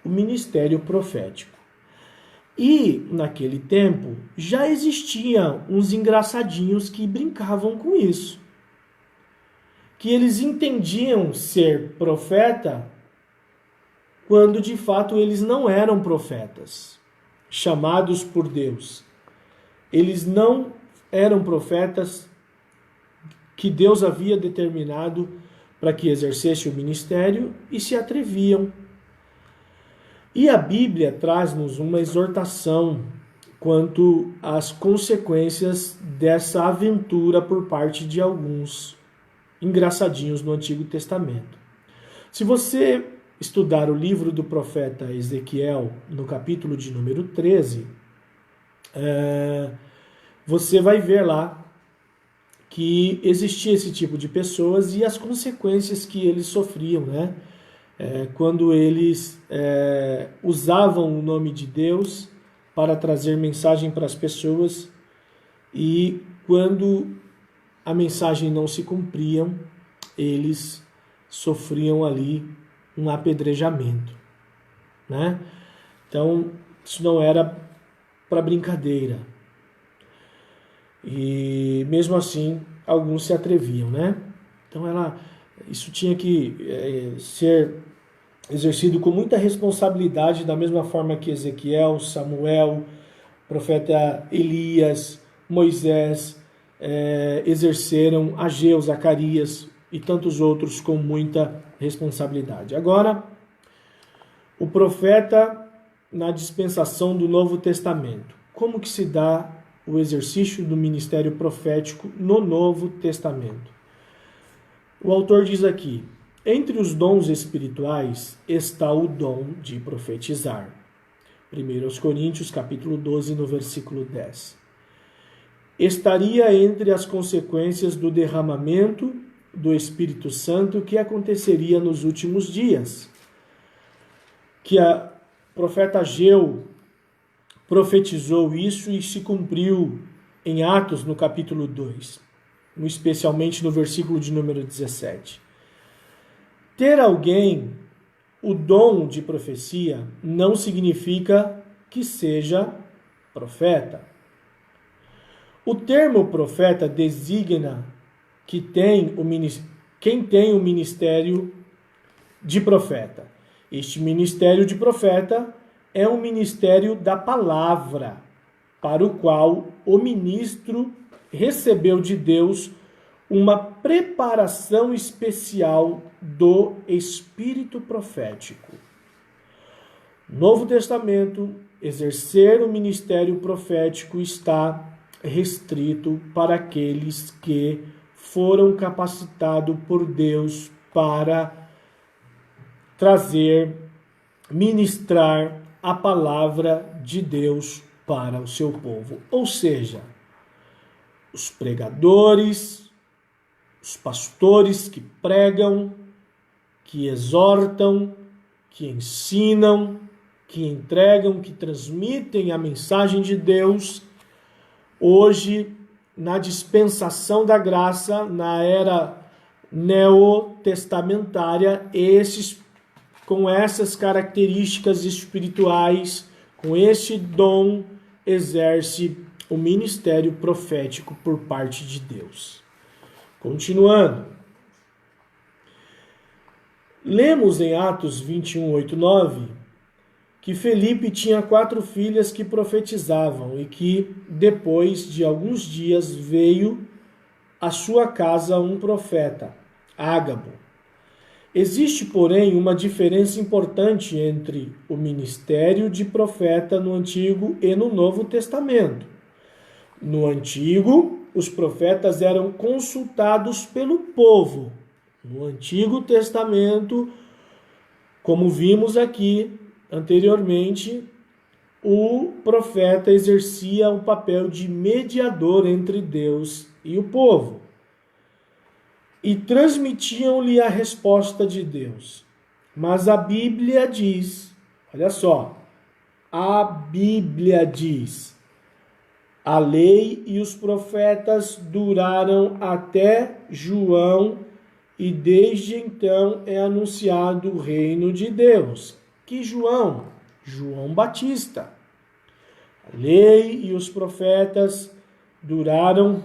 o ministério profético. E, naquele tempo, já existiam uns engraçadinhos que brincavam com isso. Que eles entendiam ser profeta quando, de fato, eles não eram profetas, chamados por Deus. Eles não eram profetas que Deus havia determinado para que exercesse o ministério e se atreviam. E a Bíblia traz-nos uma exortação quanto às consequências dessa aventura por parte de alguns engraçadinhos no Antigo Testamento. Se você estudar o livro do profeta Ezequiel, no capítulo de número 13, você vai ver lá que existia esse tipo de pessoas e as consequências que eles sofriam, né? Quando eles usavam o nome de Deus para trazer mensagem para as pessoas e quando a mensagem não se cumpria, eles sofriam ali um apedrejamento, né? Então, isso não era para brincadeira. E mesmo assim, alguns se atreviam, né? Então, isso tinha que ser exercido com muita responsabilidade, da mesma forma que Ezequiel, Samuel, profeta Elias, Moisés exerceram, Ageu, Zacarias e tantos outros com muita responsabilidade. Agora, o profeta na dispensação do Novo Testamento. Como que se dá o exercício do ministério profético no Novo Testamento? O autor diz aqui: entre os dons espirituais está o dom de profetizar. 1 Coríntios capítulo 12, no versículo 10. Estaria entre as consequências do derramamento do Espírito Santo que aconteceria nos últimos dias, que a profeta Ageu profetizou isso e se cumpriu em Atos, no capítulo 2, especialmente no versículo de número 17. Ter alguém o dom de profecia não significa que seja profeta. O termo profeta designa quem tem o ministério de profeta. Este ministério de profeta é um ministério da palavra, para o qual o ministro recebeu de Deus uma preparação especial do espírito profético. No Novo Testamento, exercer o ministério profético está restrito para aqueles que foram capacitados por Deus para trazer, ministrar a palavra de Deus para o seu povo. Ou seja, os pregadores, os pastores que pregam, que exortam, que ensinam, que entregam, que transmitem a mensagem de Deus, hoje, na dispensação da graça, na era neotestamentária, com essas características espirituais, com esse dom, exerce o ministério profético por parte de Deus. Continuando, Lemos em Atos 21, 8, 9, que Felipe tinha 4 filhas que profetizavam e que, depois de alguns dias, veio à sua casa um profeta, Ágabo. Existe, porém, uma diferença importante entre o ministério de profeta no Antigo e no Novo Testamento. No Antigo, os profetas eram consultados pelo povo. No Antigo Testamento, como vimos aqui anteriormente, o profeta exercia o papel de mediador entre Deus e o povo. E transmitiam-lhe a resposta de Deus. Mas a Bíblia diz, olha só, a Bíblia diz, a lei e os profetas duraram até João, e desde então é anunciado o reino de Deus. Que João? João Batista. A lei e os profetas duraram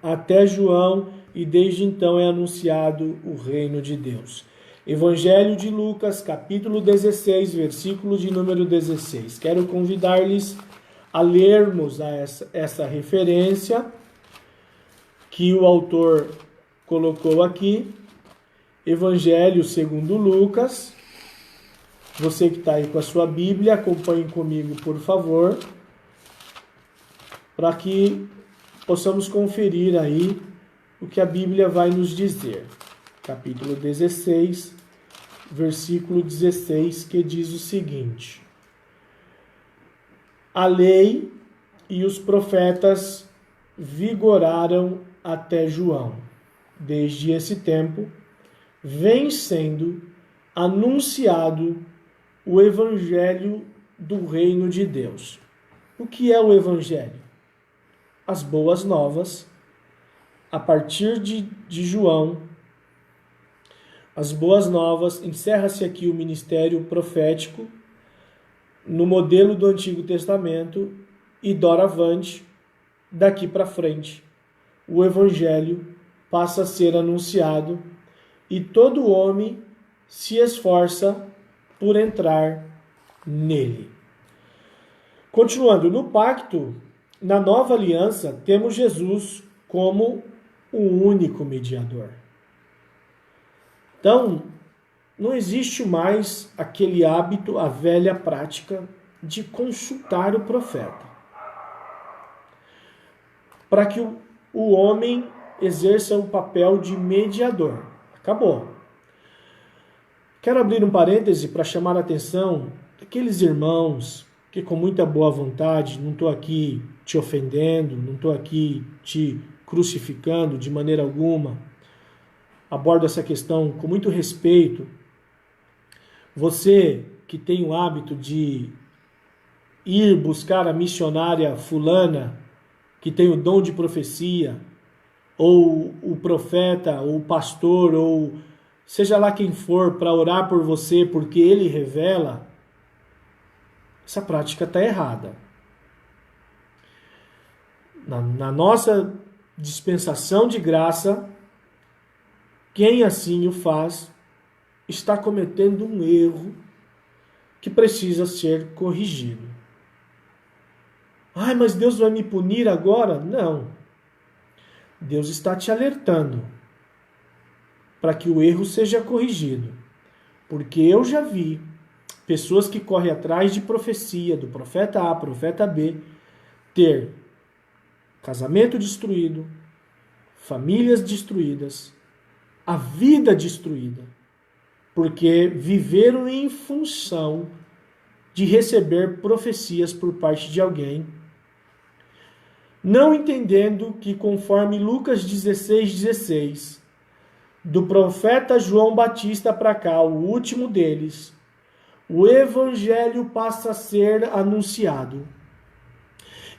até João, e desde então é anunciado o reino de Deus. Evangelho de Lucas, capítulo 16, versículo de número 16. Quero convidar-lhes a lermos essa referência que o autor colocou aqui. Evangelho segundo Lucas. Você que está aí com a sua Bíblia, acompanhe comigo, por favor, para que possamos conferir aí o que a Bíblia vai nos dizer. Capítulo 16, versículo 16, que diz o seguinte: a lei e os profetas vigoraram até João. Desde esse tempo, vem sendo anunciado o Evangelho do Reino de Deus. O que é o Evangelho? As boas novas, a partir de João, as boas novas, encerra-se aqui o ministério profético no modelo do Antigo Testamento, e doravante, daqui para frente, o Evangelho passa a ser anunciado e todo homem se esforça por entrar nele. Continuando, no pacto, na nova aliança, temos Jesus como o único mediador. Então, não existe mais aquele hábito, a velha prática de consultar o profeta, para que o homem exerça o papel de mediador. Acabou. Quero abrir um parêntese para chamar a atenção daqueles irmãos que, com muita boa vontade, não estou aqui te ofendendo, não estou aqui te crucificando de maneira alguma, abordo essa questão com muito respeito. Você que tem o hábito de ir buscar a missionária fulana, que tem o dom de profecia, ou o profeta, ou o pastor, ou seja lá quem for, para orar por você porque ele revela, essa prática está errada. Na nossa dispensação de graça, quem assim o faz está cometendo um erro que precisa ser corrigido. Ai, mas Deus vai me punir agora? Não. Deus está te alertando para que o erro seja corrigido. Porque eu já vi pessoas que correm atrás de profecia, do profeta A, profeta B, ter casamento destruído, famílias destruídas, a vida destruída, porque viveram em função de receber profecias por parte de alguém, não entendendo que, conforme Lucas 16:16, do profeta João Batista para cá, o último deles, o Evangelho passa a ser anunciado.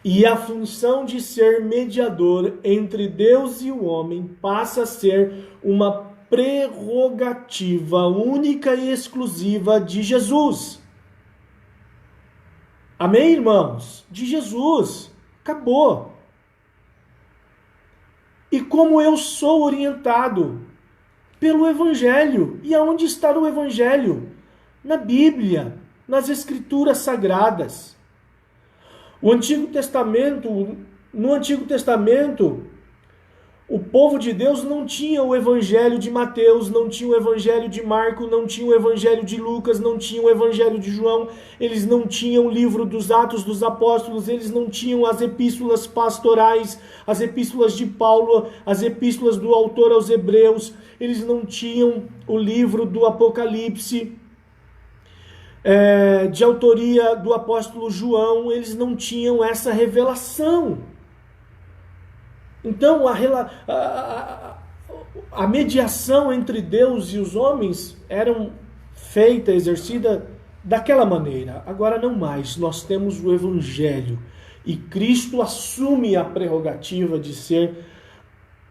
E a função de ser mediador entre Deus e o homem passa a ser uma prerrogativa única e exclusiva de Jesus. Amém, irmãos? De Jesus. Acabou. E como eu sou orientado pelo Evangelho. E aonde está o Evangelho? Na Bíblia, nas Escrituras Sagradas. No Antigo Testamento, o povo de Deus não tinha o Evangelho de Mateus, não tinha o Evangelho de Marcos, não tinha o Evangelho de Lucas, não tinha o Evangelho de João, eles não tinham o livro dos Atos dos Apóstolos, eles não tinham as epístolas pastorais, as epístolas de Paulo, as epístolas do autor aos Hebreus, eles não tinham o livro do Apocalipse, de autoria do apóstolo João, eles não tinham essa revelação. Então, a mediação entre Deus e os homens era feita, exercida daquela maneira. Agora não mais, nós temos o Evangelho. E Cristo assume a prerrogativa de ser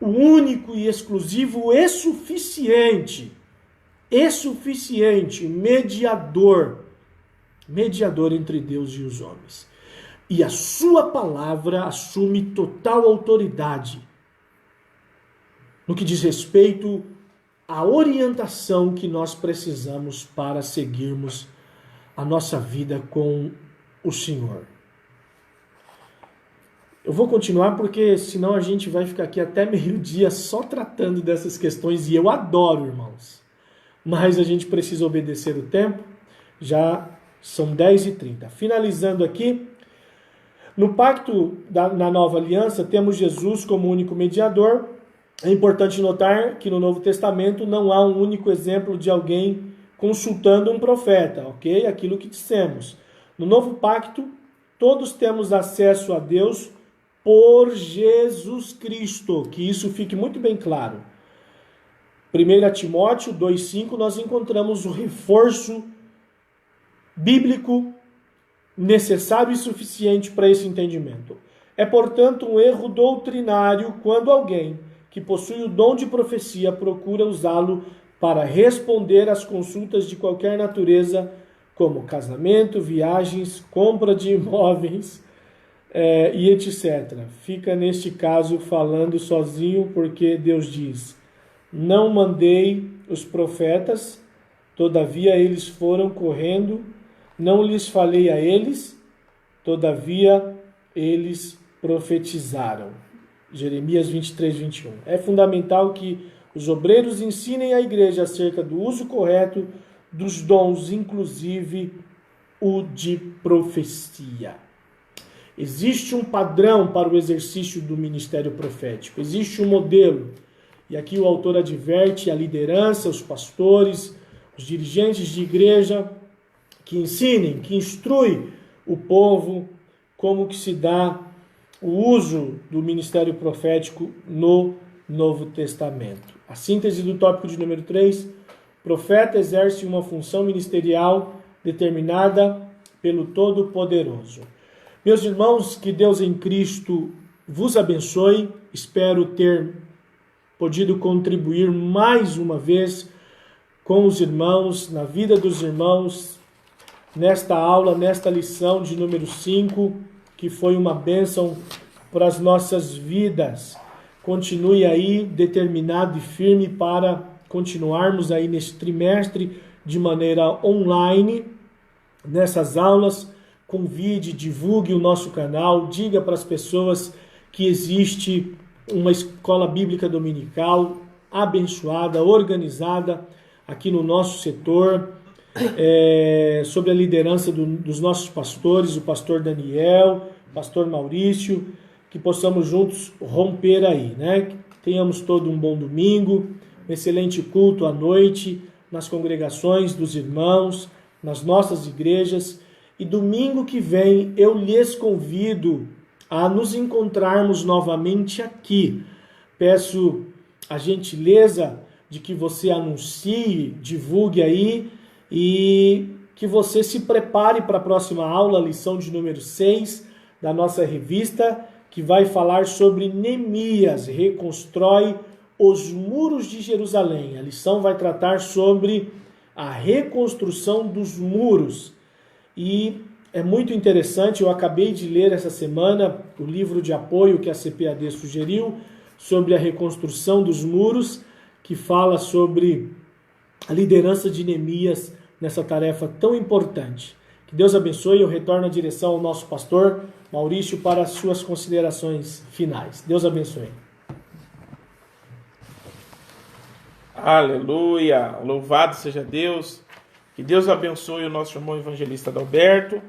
o único e exclusivo e suficiente mediador entre Deus e os homens. E a sua palavra assume total autoridade no que diz respeito à orientação que nós precisamos para seguirmos a nossa vida com o Senhor. Eu vou continuar porque senão a gente vai ficar aqui até meio-dia só tratando dessas questões, e eu adoro, irmãos. Mas a gente precisa obedecer o tempo. Já são 10h30. Finalizando aqui, no pacto na nova aliança, temos Jesus como único mediador. É importante notar que no Novo Testamento não há um único exemplo de alguém consultando um profeta, ok? Aquilo que dissemos. No novo pacto, todos temos acesso a Deus por Jesus Cristo. Que isso fique muito bem claro. 1 Timóteo 2,5, nós encontramos o reforço bíblico necessário e suficiente para esse entendimento. É, portanto, um erro doutrinário quando alguém que possui o dom de profecia procura usá-lo para responder às consultas de qualquer natureza, como casamento, viagens, compra de imóveis e etc. Fica, neste caso, falando sozinho, porque Deus diz: não mandei os profetas, todavia eles foram correndo. Não lhes falei a eles, todavia eles profetizaram. Jeremias 23:21. É fundamental que os obreiros ensinem a igreja acerca do uso correto dos dons, inclusive o de profecia. Existe um padrão para o exercício do ministério profético, existe um modelo. E aqui o autor adverte a liderança, os pastores, os dirigentes de igreja, que ensinem, que instrui o povo como que se dá o uso do ministério profético no Novo Testamento. A síntese do tópico de número 3, o profeta exerce uma função ministerial determinada pelo Todo-Poderoso. Meus irmãos, que Deus em Cristo vos abençoe. Espero ter podido contribuir mais uma vez com os irmãos, na vida dos irmãos, nesta aula, nesta lição de número 5, que foi uma bênção para as nossas vidas. Continue aí determinado e firme para continuarmos aí neste trimestre de maneira online, nessas aulas. Convide, divulgue o nosso canal, diga para as pessoas que existe uma escola bíblica dominical abençoada, organizada aqui no nosso setor, sob a liderança dos nossos pastores, o pastor Daniel, o pastor Maurício, que possamos juntos romper aí, né? Que tenhamos todo um bom domingo, um excelente culto à noite, nas congregações dos irmãos, nas nossas igrejas. E domingo que vem eu lhes convido a nos encontrarmos novamente aqui. Peço a gentileza de que você anuncie, divulgue aí, e que você se prepare para a próxima aula, a lição de número 6 da nossa revista, que vai falar sobre Neemias, reconstrói os muros de Jerusalém. A lição vai tratar sobre a reconstrução dos muros. E é muito interessante, eu acabei de ler essa semana o livro de apoio que a CPAD sugeriu sobre a reconstrução dos muros, que fala sobre a liderança de Neemias nessa tarefa tão importante. Que Deus abençoe. Eu retorno a direção ao nosso pastor Maurício para as suas considerações finais. Deus abençoe. Aleluia! Louvado seja Deus. Que Deus abençoe o nosso irmão evangelista Adalberto.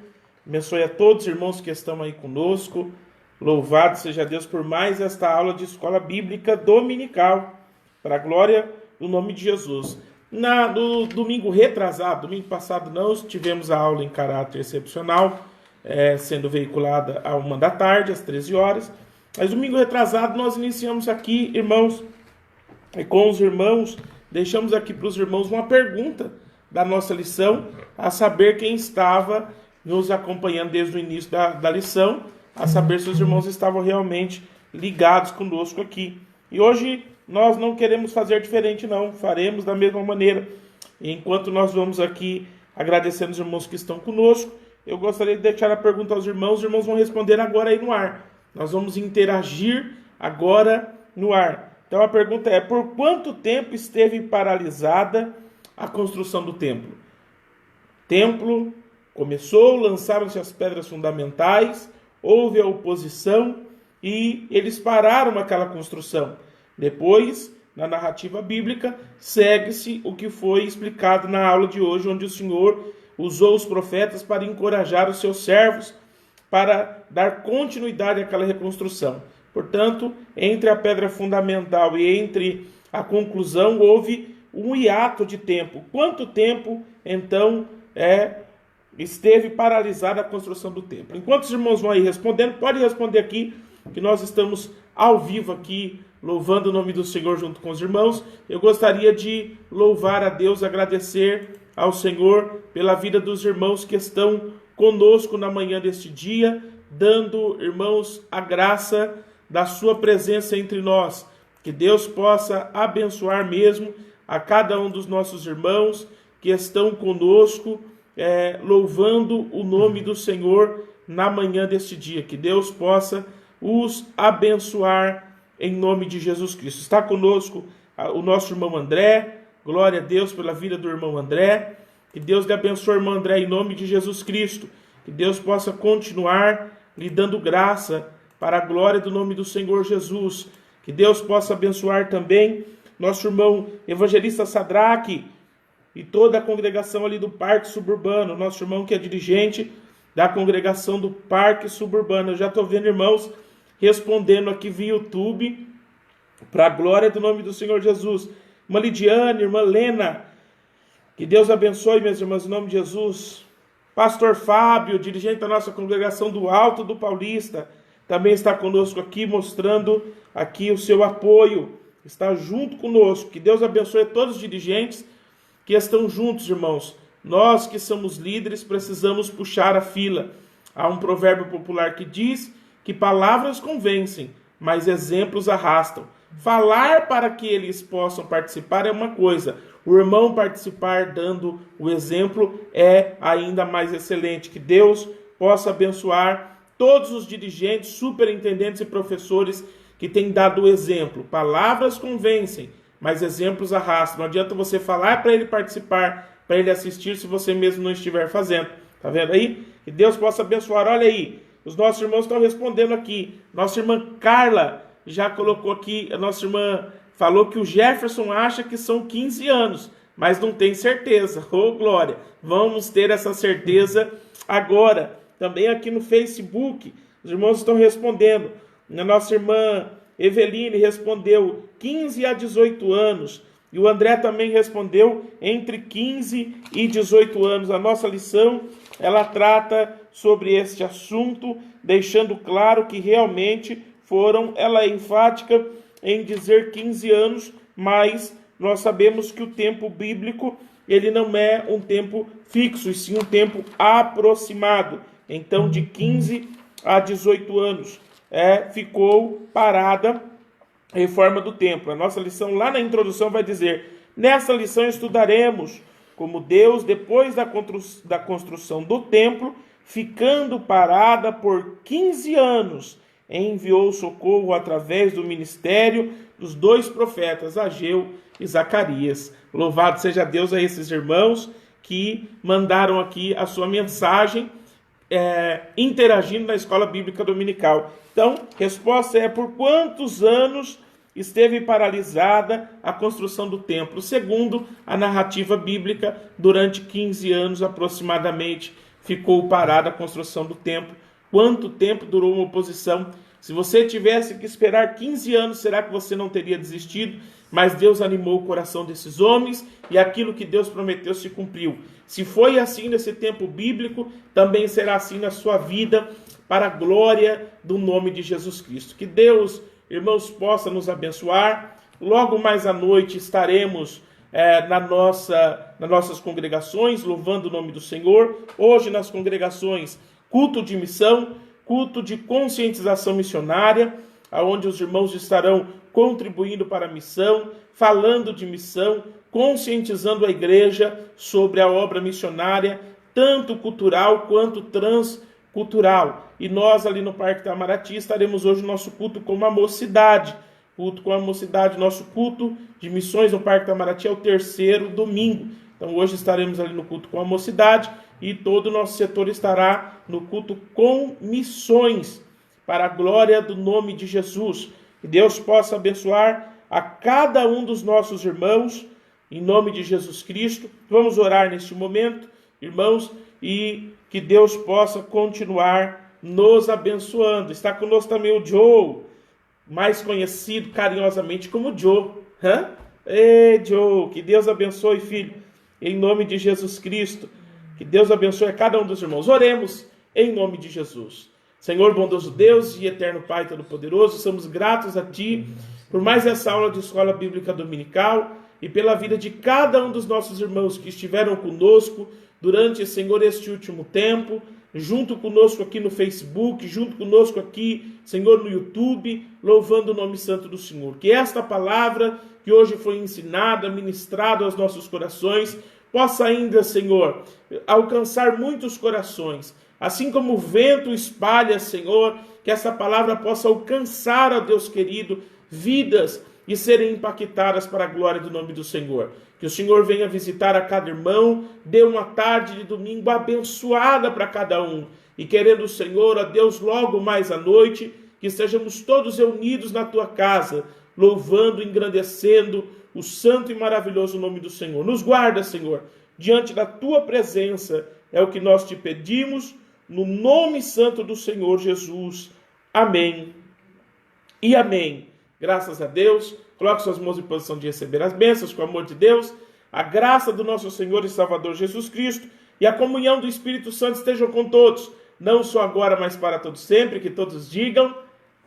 Abençoe a todos os irmãos que estão aí conosco. Louvado seja Deus por mais esta aula de escola bíblica dominical. Para a glória do nome de Jesus. No domingo retrasado, domingo passado, nós tivemos a aula em caráter excepcional, sendo veiculada à 13h, às 13 horas. Mas domingo retrasado nós iniciamos aqui, irmãos, com os irmãos, deixamos aqui para os irmãos uma pergunta da nossa lição, a saber quem estava nos acompanhando desde o início da lição, a saber se os irmãos estavam realmente ligados conosco aqui. E hoje nós não queremos fazer diferente não, faremos da mesma maneira. E enquanto nós vamos aqui agradecendo os irmãos que estão conosco, eu gostaria de deixar a pergunta aos irmãos, os irmãos vão responder agora aí no ar. Nós vamos interagir agora no ar. Então a pergunta é: por quanto tempo esteve paralisada a construção do templo? O templo começou, lançaram-se as pedras fundamentais, houve a oposição e eles pararam aquela construção. Depois, na narrativa bíblica, segue-se o que foi explicado na aula de hoje, onde o Senhor usou os profetas para encorajar os seus servos, para dar continuidade àquela reconstrução. Portanto, entre a pedra fundamental e entre a conclusão, houve um hiato de tempo. Quanto tempo, então, esteve paralisada a construção do templo? Enquanto os irmãos vão aí respondendo, pode responder aqui, que nós estamos ao vivo aqui, louvando o nome do Senhor junto com os irmãos. Eu gostaria de louvar a Deus, agradecer ao Senhor pela vida dos irmãos que estão conosco na manhã deste dia, dando, irmãos, a graça da sua presença entre nós. Que Deus possa abençoar mesmo a cada um dos nossos irmãos que estão conosco, louvando o nome do Senhor na manhã deste dia. Que Deus possa os abençoar em nome de Jesus Cristo. Está conosco o nosso irmão André. Glória a Deus pela vida do irmão André. Que Deus lhe abençoe, irmão André, em nome de Jesus Cristo. Que Deus possa continuar lhe dando graça para a glória do nome do Senhor Jesus. Que Deus possa abençoar também nosso irmão evangelista Sadraque e toda a congregação ali do Parque Suburbano. Nosso irmão que é dirigente da congregação do Parque Suburbano. Eu já estou vendo irmãos respondendo aqui via YouTube, para a glória do nome do Senhor Jesus. Irmã Lidiane, irmã Lena, que Deus abençoe, minhas irmãs, em nome de Jesus. Pastor Fábio, dirigente da nossa congregação do Alto do Paulista, também está conosco aqui, mostrando aqui o seu apoio, está junto conosco. Que Deus abençoe a todos os dirigentes que estão juntos, irmãos. Nós que somos líderes precisamos puxar a fila. Há um provérbio popular que diz que palavras convencem, mas exemplos arrastam. Falar para que eles possam participar é uma coisa, o irmão participar dando o exemplo é ainda mais excelente. Que Deus possa abençoar todos os dirigentes, superintendentes e professores que têm dado o exemplo. Palavras convencem, mas exemplos arrastam. Não adianta você falar para ele participar, para ele assistir, se você mesmo não estiver fazendo. Está vendo aí? Que Deus possa abençoar. Olha aí, os nossos irmãos estão respondendo aqui. Nossa irmã Carla já colocou aqui, a nossa irmã falou que o Jefferson acha que são 15 anos, mas não tem certeza. Ô, glória! Vamos ter essa certeza agora. Também aqui no Facebook, os irmãos estão respondendo. A nossa irmã Eveline respondeu 15 a 18 anos. E o André também respondeu entre 15 e 18 anos. A nossa lição, ela trata sobre este assunto, deixando claro que realmente ela é enfática em dizer 15 anos, mas nós sabemos que o tempo bíblico, ele não é um tempo fixo, e sim um tempo aproximado. Então, de 15 a 18 anos, ficou parada a reforma do templo. A nossa lição lá na introdução vai dizer: nessa lição estudaremos como Deus, depois da construção do templo, ficando parada por 15 anos, enviou socorro através do ministério dos 2 profetas, Ageu e Zacarias. Louvado seja Deus a esses irmãos que mandaram aqui a sua mensagem, interagindo na escola bíblica dominical. Então, resposta é: por quantos anos esteve paralisada a construção do templo? Segundo a narrativa bíblica, durante 15 anos aproximadamente ficou parada a construção do templo. Quanto tempo durou uma oposição? Se você tivesse que esperar 15 anos, será que você não teria desistido? Mas Deus animou o coração desses homens e aquilo que Deus prometeu se cumpriu. Se foi assim nesse tempo bíblico, também será assim na sua vida, para a glória do nome de Jesus Cristo. Que Deus, irmãos, possa nos abençoar. Logo mais à noite estaremos nas nossas congregações, louvando o nome do Senhor. Hoje nas congregações, culto de missão, culto de conscientização missionária, onde os irmãos estarão contribuindo para a missão, falando de missão, conscientizando a igreja sobre a obra missionária, tanto cultural quanto transcultural. E nós ali no Parque Itamaraty estaremos hoje no nosso culto com a mocidade. Nosso culto de missões no Parque Itamaraty é o 3º domingo. Então hoje estaremos ali no culto com a mocidade e todo o nosso setor estará no culto com missões, para a glória do nome de Jesus. Que Deus possa abençoar a cada um dos nossos irmãos, em nome de Jesus Cristo. Vamos orar neste momento, irmãos, e que Deus possa continuar nos abençoando. Está conosco também o Joe, mais conhecido carinhosamente como Joe. Ei, Joe, que Deus abençoe, filho, em nome de Jesus Cristo. Que Deus abençoe a cada um dos irmãos. Oremos em nome de Jesus. Senhor, bondoso Deus e eterno Pai Todo-Poderoso, somos gratos a Ti por mais essa aula de escola bíblica dominical e pela vida de cada um dos nossos irmãos que estiveram conosco durante, Senhor, este último tempo, junto conosco aqui no Facebook, junto conosco aqui, Senhor, no YouTube, louvando o nome santo do Senhor. Que esta palavra que hoje foi ensinada, ministrada aos nossos corações, possa ainda, Senhor, alcançar muitos corações. Assim como o vento espalha, Senhor, que essa palavra possa alcançar, ó Deus querido, vidas e serem impactadas para a glória do nome do Senhor. Que o Senhor venha visitar a cada irmão, dê uma tarde de domingo abençoada para cada um. E querendo o Senhor, ó Deus, logo mais à noite, que estejamos todos reunidos na Tua casa, louvando, engrandecendo o santo e maravilhoso nome do Senhor. Nos guarda, Senhor, diante da Tua presença, é o que nós te pedimos, no nome santo do Senhor Jesus. Amém e amém. Graças a Deus. Coloque suas mãos em posição de receber as bênçãos, com o amor de Deus. A graça do nosso Senhor e Salvador Jesus Cristo e a comunhão do Espírito Santo estejam com todos, não só agora, mas para todos sempre. Que todos digam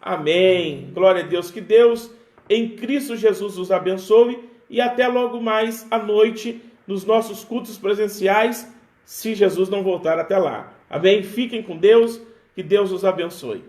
amém. Glória a Deus. Que Deus em Cristo Jesus os abençoe e até logo mais à noite nos nossos cultos presenciais, se Jesus não voltar até lá. Amém? Fiquem com Deus, que Deus os abençoe.